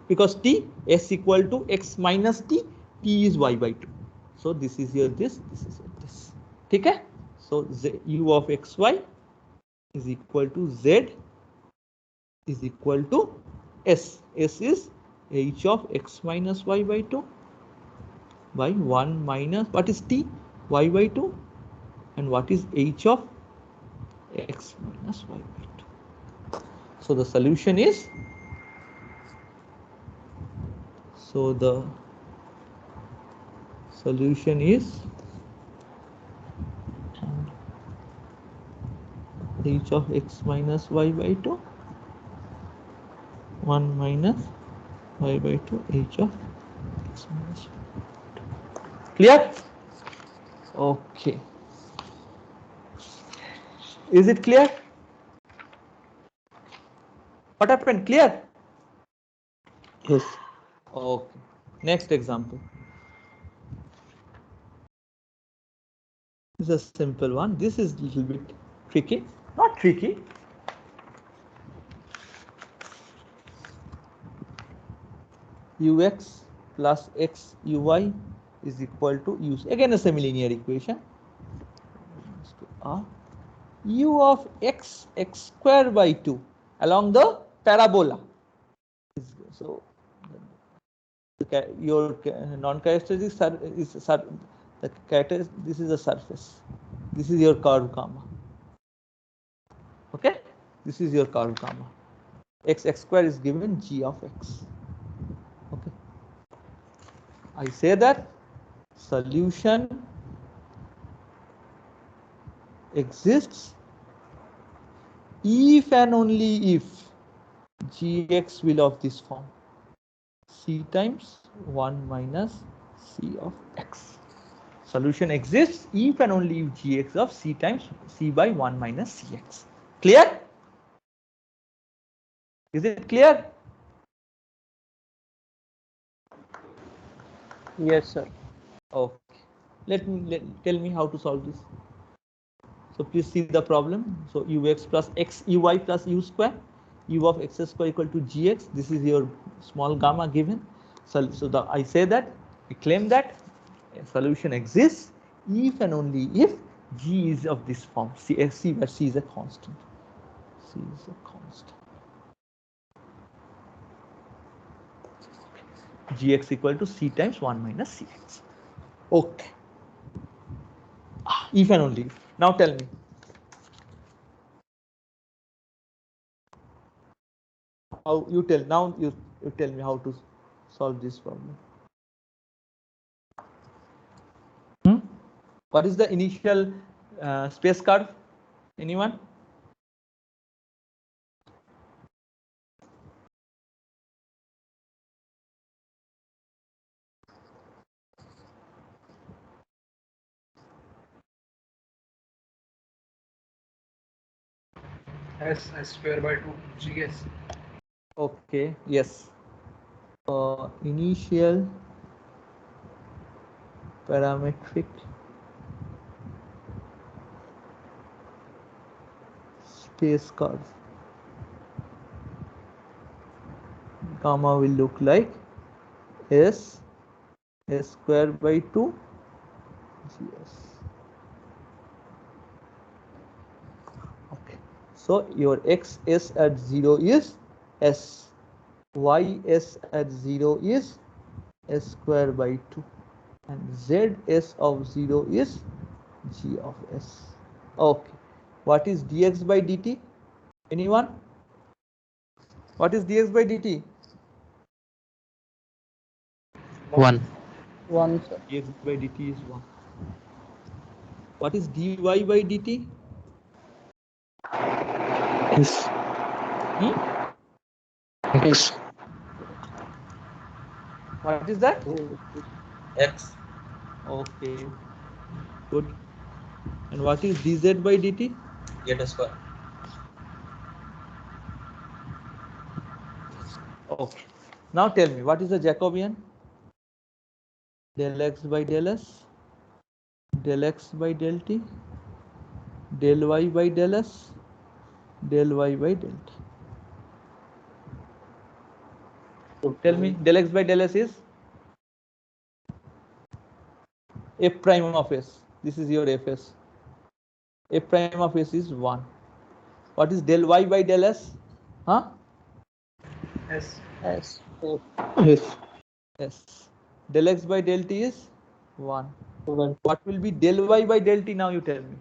Because t, s equal to x minus t, t is y by 2. So this is your this is your this. Okay? So z, u of xy is equal to z is equal to s. S is h of x minus y by 2 by 1 minus, what is t? Y by 2. And what is h of x minus y by 2? So the solution is, so the solution is h of x minus y by 2 1 minus y by 2 h of x minus y by 2. Clear? Okay. Is it clear? What happened? Clear? Yes. Okay. Next example. This is a simple one. This is a little bit tricky. Not tricky. Ux plus x uy is equal to u. Again a semilinear equation. U of x square by 2 along the parabola. So your non-characteristic is the character. This is a surface. This is your curve gamma. Okay, this is your curve gamma. X square is given g of x. Okay, I say that solution exists if and only if gx will of this form, c times 1 minus c of x. Solution exists if and only if gx of c times c by 1 minus cx. Clear? Is it clear? Yes, sir. Okay. Tell me how to solve this. So please see the problem. So ux plus x uy plus u square, u of x square equal to gx. This is your small gamma given. So I say that, I claim that a solution exists if and only if g is of this form. C where c is a constant. C is a constant. gx equal to c times 1 minus cx. Okay. If and only if. Now tell me. How you tell now you tell me how to solve this problem. What is the initial space curve? Anyone? S square by 2 GS. Okay, yes. Initial parametric space curve gamma will look like s square by 2 gs. Okay, so your x s at 0 is s, y s at 0 is s square by 2, and z s of 0 is g of s. Okay, what is dx by dt? Anyone? What is dx by dt? 1. 1, sir. Dx by dt is 1. What is dy by dt? Is X. What is that? X. Okay, good. And what is dz by dt? Z square. Okay. Now tell me, what is the Jacobian? Del x by del s, del x by del t, del y by del s, del y by del t. Tell me, del x by del s is f prime of s. This is your fs. F prime of s is 1. What is del y by del s? Huh? S. S. Yes. Yes. Del x by del t is 1. 1. What will be del y by del t now? You tell me.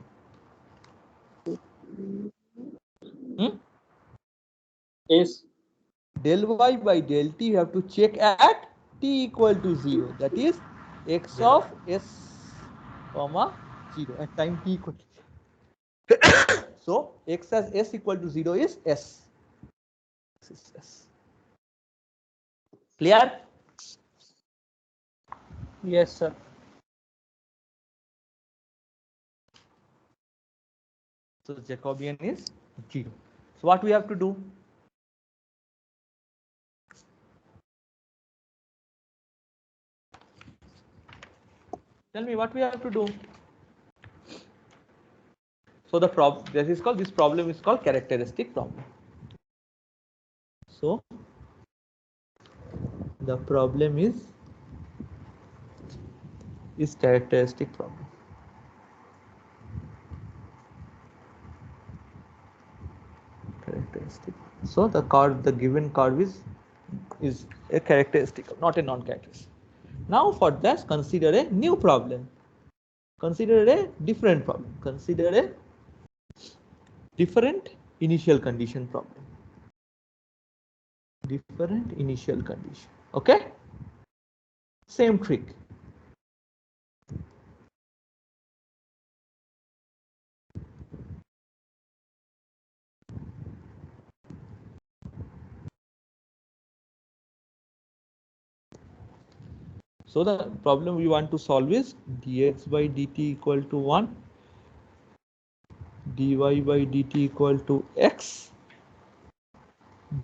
S. Del y by del t you have to check at t equal to 0. That is x Zero. of s comma 0 at time t equal to 0. So x as s equal to 0 is s. This is s. Clear? Yes, sir. So Jacobian is 0. So what we have to do? Tell me what we have to do. So the problem this problem is called characteristic problem. So the problem is characteristic problem. Characteristic. So the given curve is a characteristic, not a non-characteristic. Now for that, consider a new problem. Consider a different problem. Consider a different initial condition problem. Different initial condition. Okay? Same trick. So the problem we want to solve is dx by dt equal to 1, dy by dt equal to x,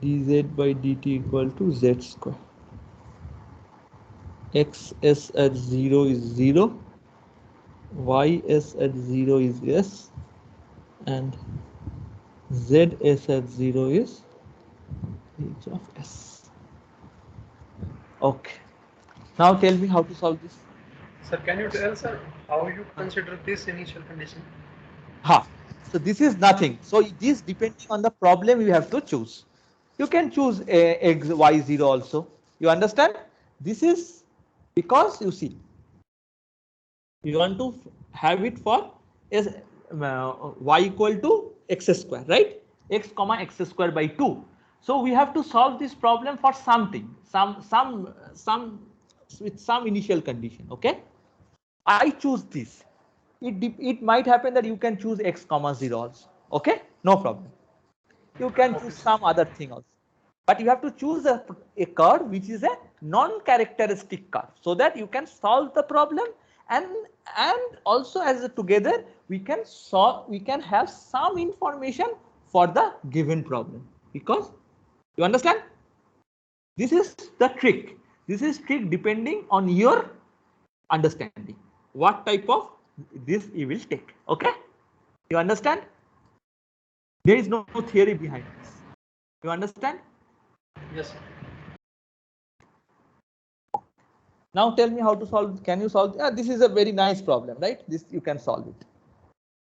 dz by dt equal to z square. X s at 0 is 0, y s at 0 is s, and z s at 0 is h of s. Okay. Now tell me how to solve this. Sir, can you tell, sir, how you consider this initial condition? Ha. So this is nothing. So this depending on the problem you have to choose. You can choose a x y 0 also. You understand? This is because you see, you want to have it for is y equal to x square, right? X comma x square by 2. So we have to solve this problem for something, some with some initial condition. Okay, I choose this. It might happen that you can choose x comma 0 also. Okay, no problem. You can choose some other thing also, but you have to choose a curve which is a non-characteristic curve, so that you can solve the problem, and also as a together we can solve, we can have some information for the given problem. Because you understand, this is the trick. This is trick depending on your understanding what type of this you will take. Okay, you understand? There is no theory behind this. You understand? Yes, sir. Now tell me how to solve. Can you solve? This is a very nice problem, right? This you can solve it.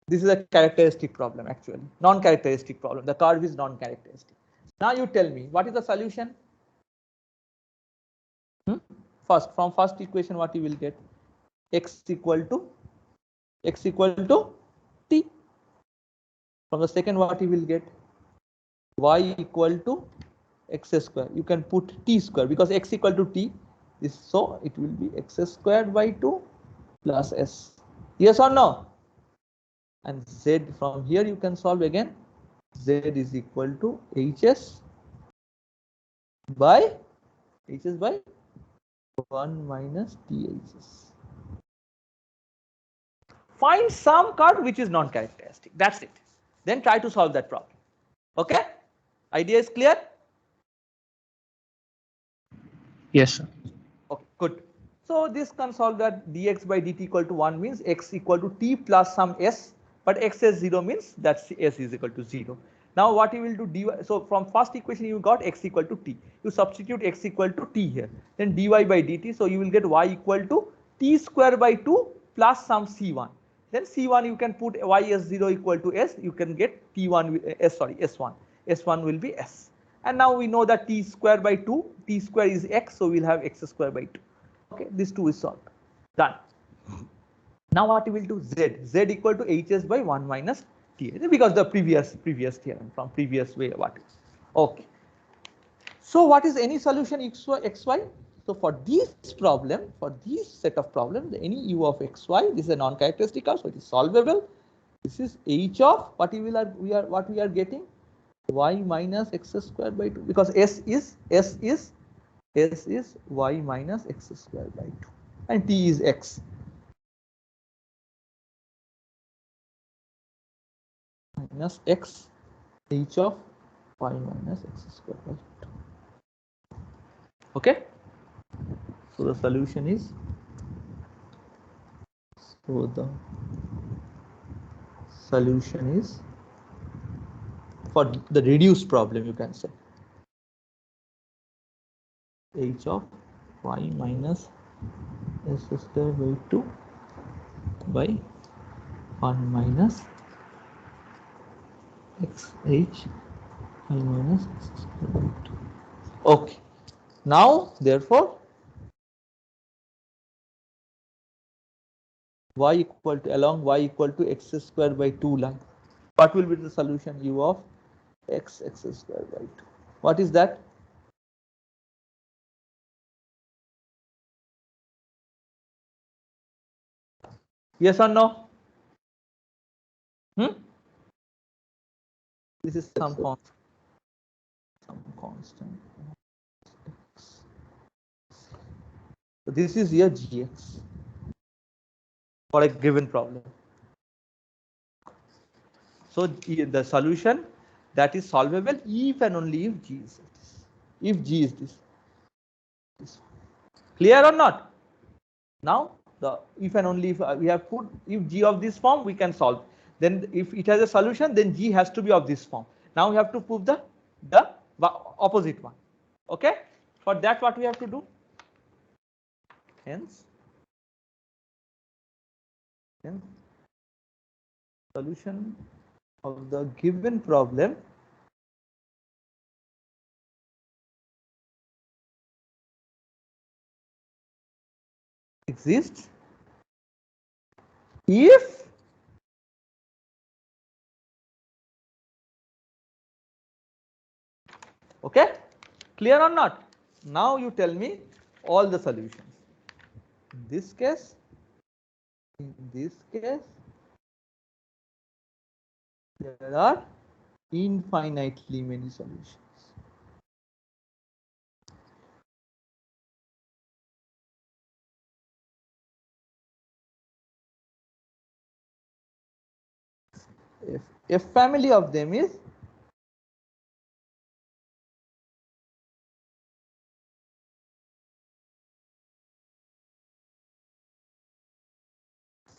This is a characteristic problem, actually. Non-characteristic problem. The curve is non-characteristic. Now you tell me what is the solution? First, from first equation, what you will get? X equal to t. From the second, what you will get? Y equal to x square. You can put t square because x equal to t is, so it will be x squared by 2 plus s. Yes or no? And z, from here you can solve again. Z is equal to hs by 1 minus ths. Find some curve which is non-characteristic. That's it. Then try to solve that problem. Okay? Idea is clear? Yes, sir. Okay, good. So this can solve that dx by dt equal to 1 means x equal to t plus some s, but x is 0 means that s is equal to 0. Now what you will do, dy, so from first equation you got x equal to t. You substitute x equal to t here. Then dy by dt, so you will get y equal to t square by 2 plus some c1. Then c1 you can put y is 0 equal to s, you can get t1 s1. S1 will be s. And now we know that t square by 2, t square is x, so we'll have x square by 2. Okay, this 2 is solved. Done. Now what we will do, z equal to hs by 1 minus t, because the previous theorem from previous way what is. Okay. So what is any solution xy? So for this problem, for this set of problems, any u of xy, this is a non-characteristic curve, so it is solvable. This is h of what we are getting, y minus x square by 2, because s is y minus x square by 2 and t is x. Minus x, h of y minus x square by 2. Okay, so the solution is, for the reduced problem, you can say h of y minus s square by 2 by 1 minus x h y minus x square by 2. Okay, now therefore y equal to, along y equal to x square by 2 line, what will be the solution? U of x square by 2. What is that? Yes or no? This is some constant. So this is your gx for a given problem. So the solution that is solvable if and only if g is this. If g is this. Clear or not? Now the if and only if we have put, if g of this form, we can solve. Then if it has a solution, then g has to be of this form. Now we have to prove the opposite one. Okay, for that what we have to do? Hence solution of the given problem exists if okay, clear or not? Now you tell me all the solutions. In this case, there are infinitely many solutions. If a family of them is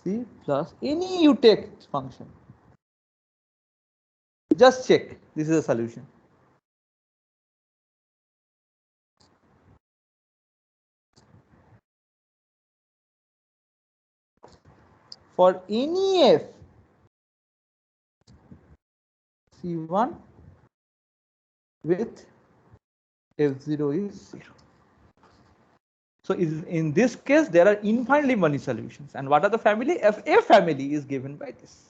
C plus any you take function, just check this is a solution. For any f C1 with f0 is 0. So in this case, there are infinitely many solutions. And what are the family? A family is given by this.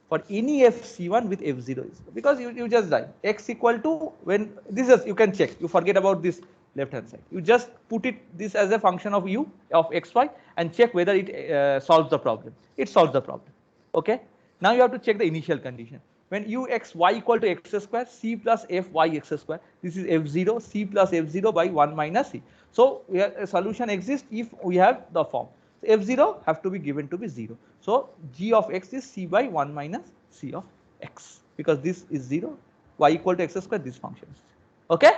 For any f C1 with f0 is because you just write x equal to when this is you can check. You forget about this left hand side. You just put it this as a function of u of xy and check whether it solves the problem. It solves the problem. Okay. Now you have to check the initial condition. When u x y equal to x square, c plus f y x square. This is f0, c plus f0 by 1 minus c. So a solution exists if we have the form. So f0 have to be given to be 0. So g of x is c by 1 minus c of x because this is 0, y equal to x square, this function is 0. Okay?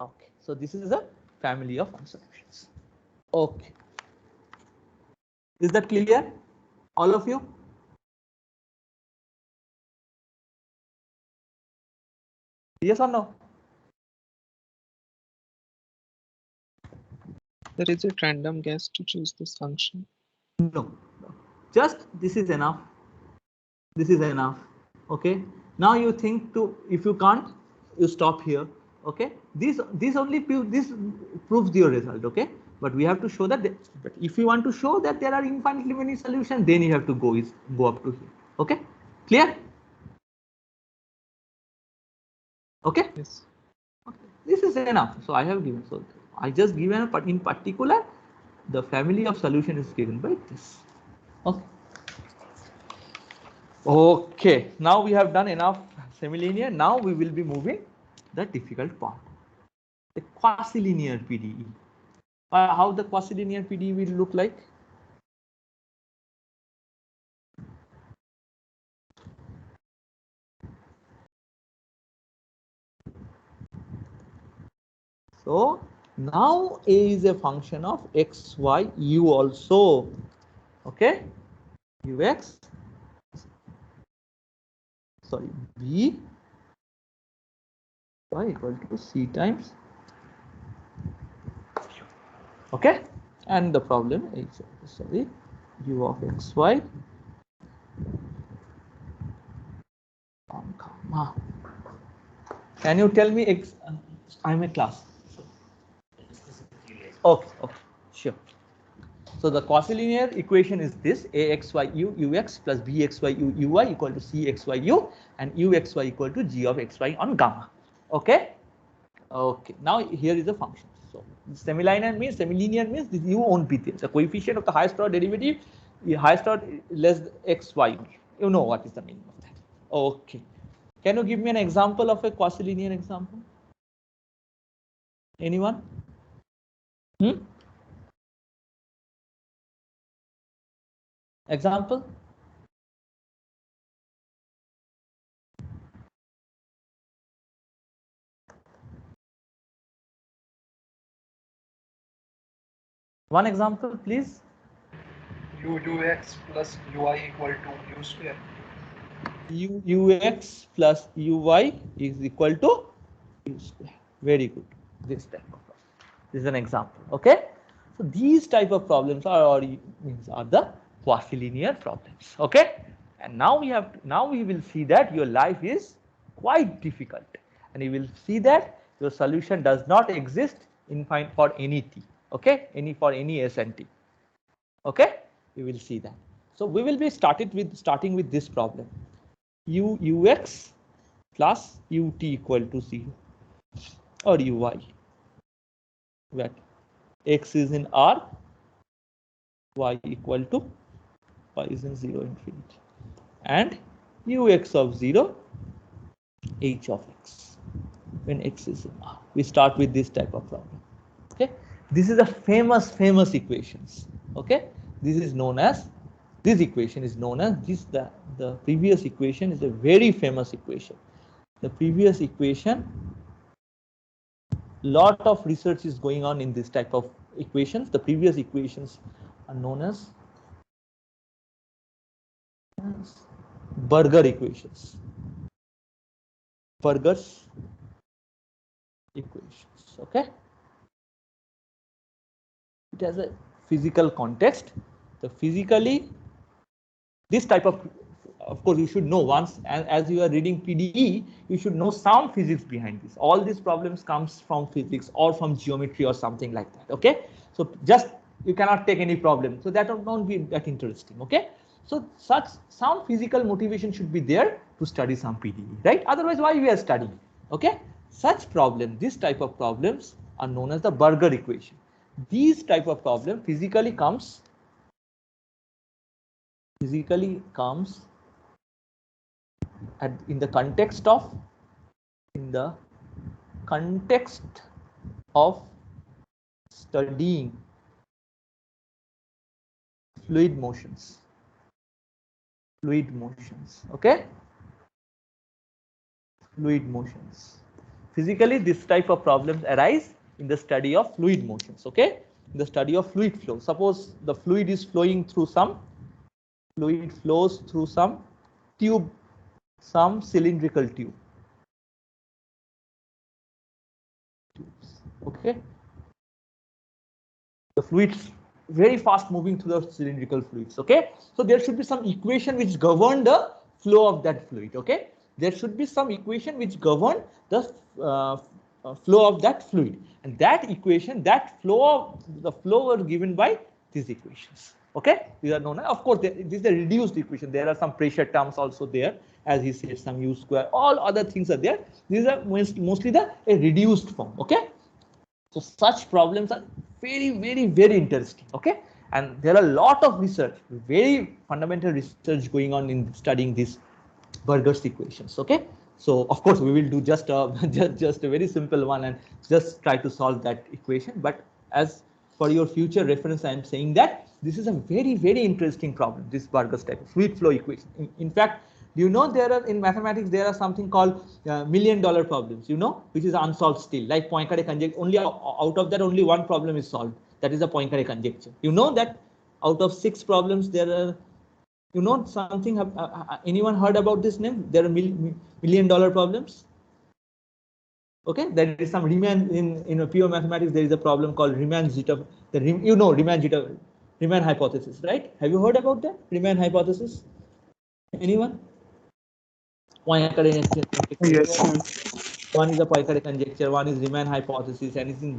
Okay. So this is a family of solutions. Okay. Is that clear? All of you? Yes or no? There is a random guess to choose this function. No. Just this is enough. This is enough. Okay. Now you think to if you can't, you stop here. Okay. This only this proves your result. Okay. But we have to show that. But if you want to show that there are infinitely many solutions, then you have to go up to here. Okay. Clear? Okay. Yes. Okay. This is enough. So I have given. So I just given in particular the family of solution is given by this. Okay. Okay, now we have done enough semilinear. Now we will be moving the difficult part, the quasi-linear PDE. How the quasi-linear PDE will look like? So now A is a function of x, y, u also. Okay, ux. Sorry, b y equal to c times. Okay, and the problem is sorry u of xy on comma. Can you tell me I'm a class. Okay, okay, sure. So the quasi-linear equation is this: axyu ux plus bxyu uy equal to cxyu and uxy equal to g of xy on gamma. Okay. Okay. Now here is the function. So semilinear means this u won't be there. The coefficient of the highest order derivative, highest order less xy. You know what is the meaning of that. Okay. Can you give me an example of a quasi-linear example? Anyone? Example? One example, please. ux plus uy equal to u square. Ux plus uy is equal to u square. Very good. This type of problem. This is an example. Okay. So these type of problems are the quasi-linear problems. Okay. And now we will see that your life is quite difficult, and you will see that your solution does not exist for any t. Okay, for any S and T. Okay, we will see that. So we will be starting with this problem. Ux plus ut equal to 0 or uy, where x is in R, y equal to y is in 0 infinity, and ux of 0 h of x when x is in R. We start with this type of problem. Okay, this is a famous equations. Okay, this is known as, this equation is known as this, the previous equation is a very famous equation. The previous equation, lot of research is going on in this type of equations. The previous equations are known as Burger equations. Burger's equations. Okay, it has a physical context. The physically, this type of course you should know once, as you are reading PDE, you should know some physics behind this. All these problems comes from physics or from geometry or something like that. Okay, so just you cannot take any problem, so that won't be that interesting. Okay, so such some physical motivation should be there to study some PDE, right? Otherwise, why we are studying? Okay, such problem, this type of problems are known as the Burger equation. These type of problem physically comes in the context of studying fluid motions. Okay, fluid motions. Physically, this type of problems arise in the study of fluid motions. Okay, in the study of fluid flow. Suppose the fluid is flowing through some, fluid flows through some tube, some cylindrical tube. Okay, the fluids very fast moving through the cylindrical fluids. Okay, so there should be some equation which govern the flow of that fluid. Okay, there should be some equation which govern the flow of that fluid, and that equation, that flow were given by these equations. Okay, these are known as, of course, this is a reduced equation. There are some pressure terms also there, as he said, some u square, all other things are there. These are mostly a reduced form. Okay, so such problems are very interesting. Okay, and there are a lot of research, very fundamental research going on in studying these Burger's equations. Okay, so of course we will do just just a very simple one and just try to solve that equation. But as for your future reference, I am saying that this is a very interesting problem, this Burger's type of fluid flow equation. In fact, do you know there are in mathematics there are something called $1 million problems, you know, which is unsolved still, like Poincaré conjecture. Only out of that only one problem is solved, that is the Poincaré conjecture. You know that out of 6 problems there are, you know something, anyone heard about this name? There are $1 million problems. Okay, there is some Riemann in pure mathematics. There is a problem called Riemann-Zeta. You know Riemann-Zeta, Riemann hypothesis, right? Have you heard about that Riemann hypothesis? Anyone? Poincaré conjecture. Yes. One is a Poincaré conjecture, one is Riemann hypothesis, and it's in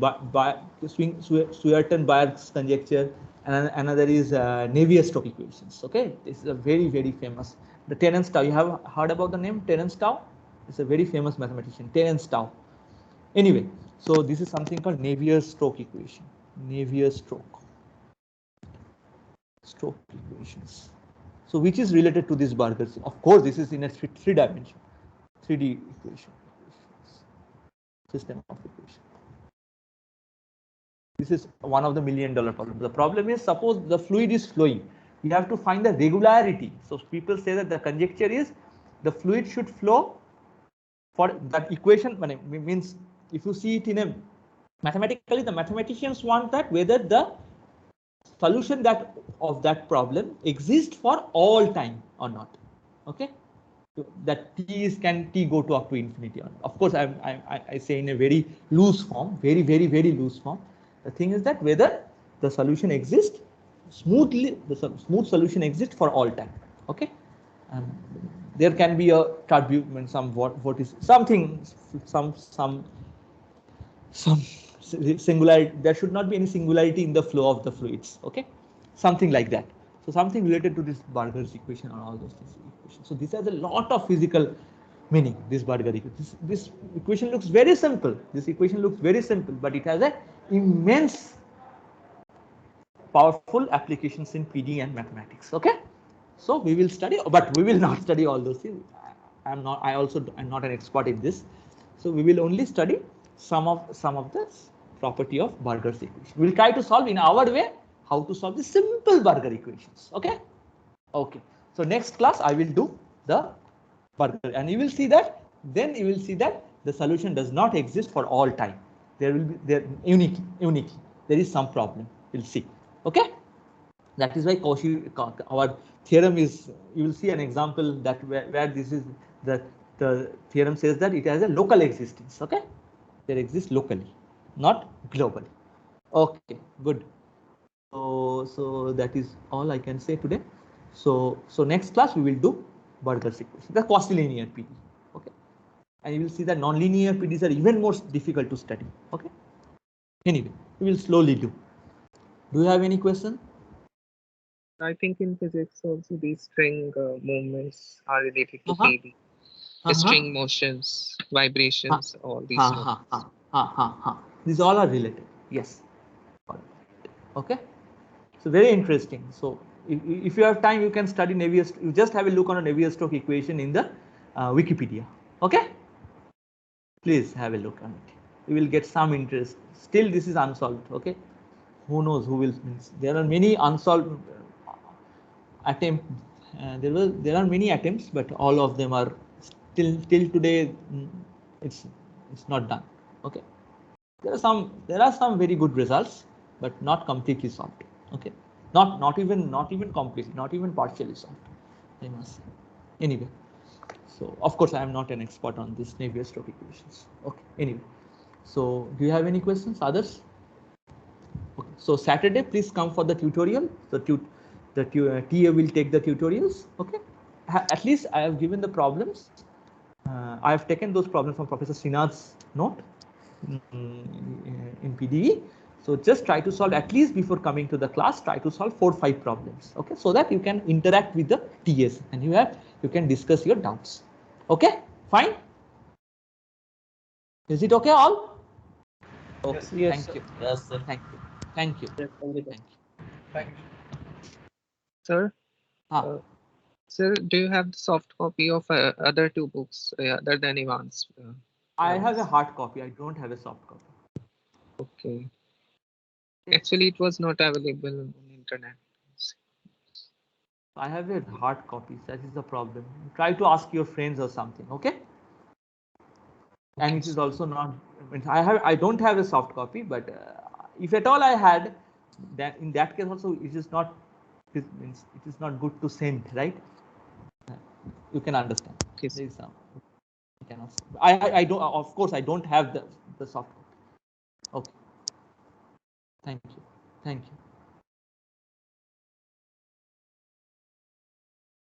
Swearton-Bayer's conjecture, and another is Navier-Stokes equations. Okay, this is a very famous. The Terence-Tao, you have heard about the name Terence-Tao? It's a very famous mathematician, Terence-Tao. Anyway, so this is something called Navier-Stokes equation. Navier-Stokes equations. So which is related to this Burger's? Of course, this is in a three dimension, 3D equation. System of equation. This is one of the $1 million problems. The problem is, suppose the fluid is flowing, you have to find the regularity. So people say that the conjecture is the fluid should flow, for that equation means, if you see it in a mathematically, the mathematicians want that whether the solution that of that problem exists for all time or not. Okay, that can t go to up to infinity. Of course, I say in a very loose form, very loose form. The thing is that whether the solution exists smoothly, the smooth solution exists for all time. Okay, there can be a turbulence, some what is something, some singularity. There should not be any singularity in the flow of the fluids. Okay, something like that. So something related to this Barger's equation or all those things. So this has a lot of physical meaning. This Barger equation. This equation looks very simple. This equation looks very simple, but it has a immense powerful applications in PD and mathematics. Okay, so we will study, but we will not study all those things. I'm not an expert in this, so we will only study some of the property of Barger's equation. We'll try to solve in our way how to solve the simple Barger equations. Okay, okay. So next class I will do the Barger, and you will see that. Then you will see that the solution does not exist for all time. There will be unique. There is some problem. We'll see. Okay, that is why Cauchy, our theorem is, you will see an example that where this is the theorem says that it has a local existence. Okay, there exists locally, not globally. Okay, good. So that is all I can say today. So next class we will do Barger's equation, the quasi-linear PD. Okay, and you will see that non-linear PDs are even more difficult to study. Okay, anyway, we will slowly do. Do you have any question? I think in physics also these string movements are related to PD. The string motions, vibrations, all these movements. These all are related. Yes. Okay. So very interesting. So if you have time, you can study Navier-Stokes. You just have a look on a Navier-Stokes equation in the Wikipedia. Okay. Please have a look on it. You will get some interest. Still, this is unsolved. Okay. Who knows who will? There are many unsolved attempts. There are many attempts, but all of them are till today. It's not done. Okay. There are some very good results, but not completely solved. Okay. Not even completely, not even partially solved, I must say. Anyway, so of course I am not an expert on this Navier-Stokes equations. Okay. Anyway, so do you have any questions, others? Okay. So Saturday, please come for the tutorial. The TA will take the tutorials. Okay. At least I have given the problems. I have taken those problems from Professor Srinath's note in PDE. So just try to solve, at least before coming to the class, try to solve 4 or 5 problems. Okay, so that you can interact with the TAs and you can discuss your doubts. Okay, fine. Is it okay all? Okay, Yes. thank you. Yes, sir. Thank you. Thank you. Yes, thank you. Thank you. Thank you. Sir, sir, do you have the soft copy of other 2 books other than Ivan's? I have a hard copy. I don't have a soft copy. Okay. Actually, it was not available on internet. I have a hard copy. That is the problem. Try to ask your friends or something. Okay. And it is also not. I don't have a soft copy, but if at all I had, that in that case also it is not. It is not good to send, right? You can understand. Okay. There is some. You can also, I don't. Of course, I don't have the soft copy. Okay. Thank you. Thank you.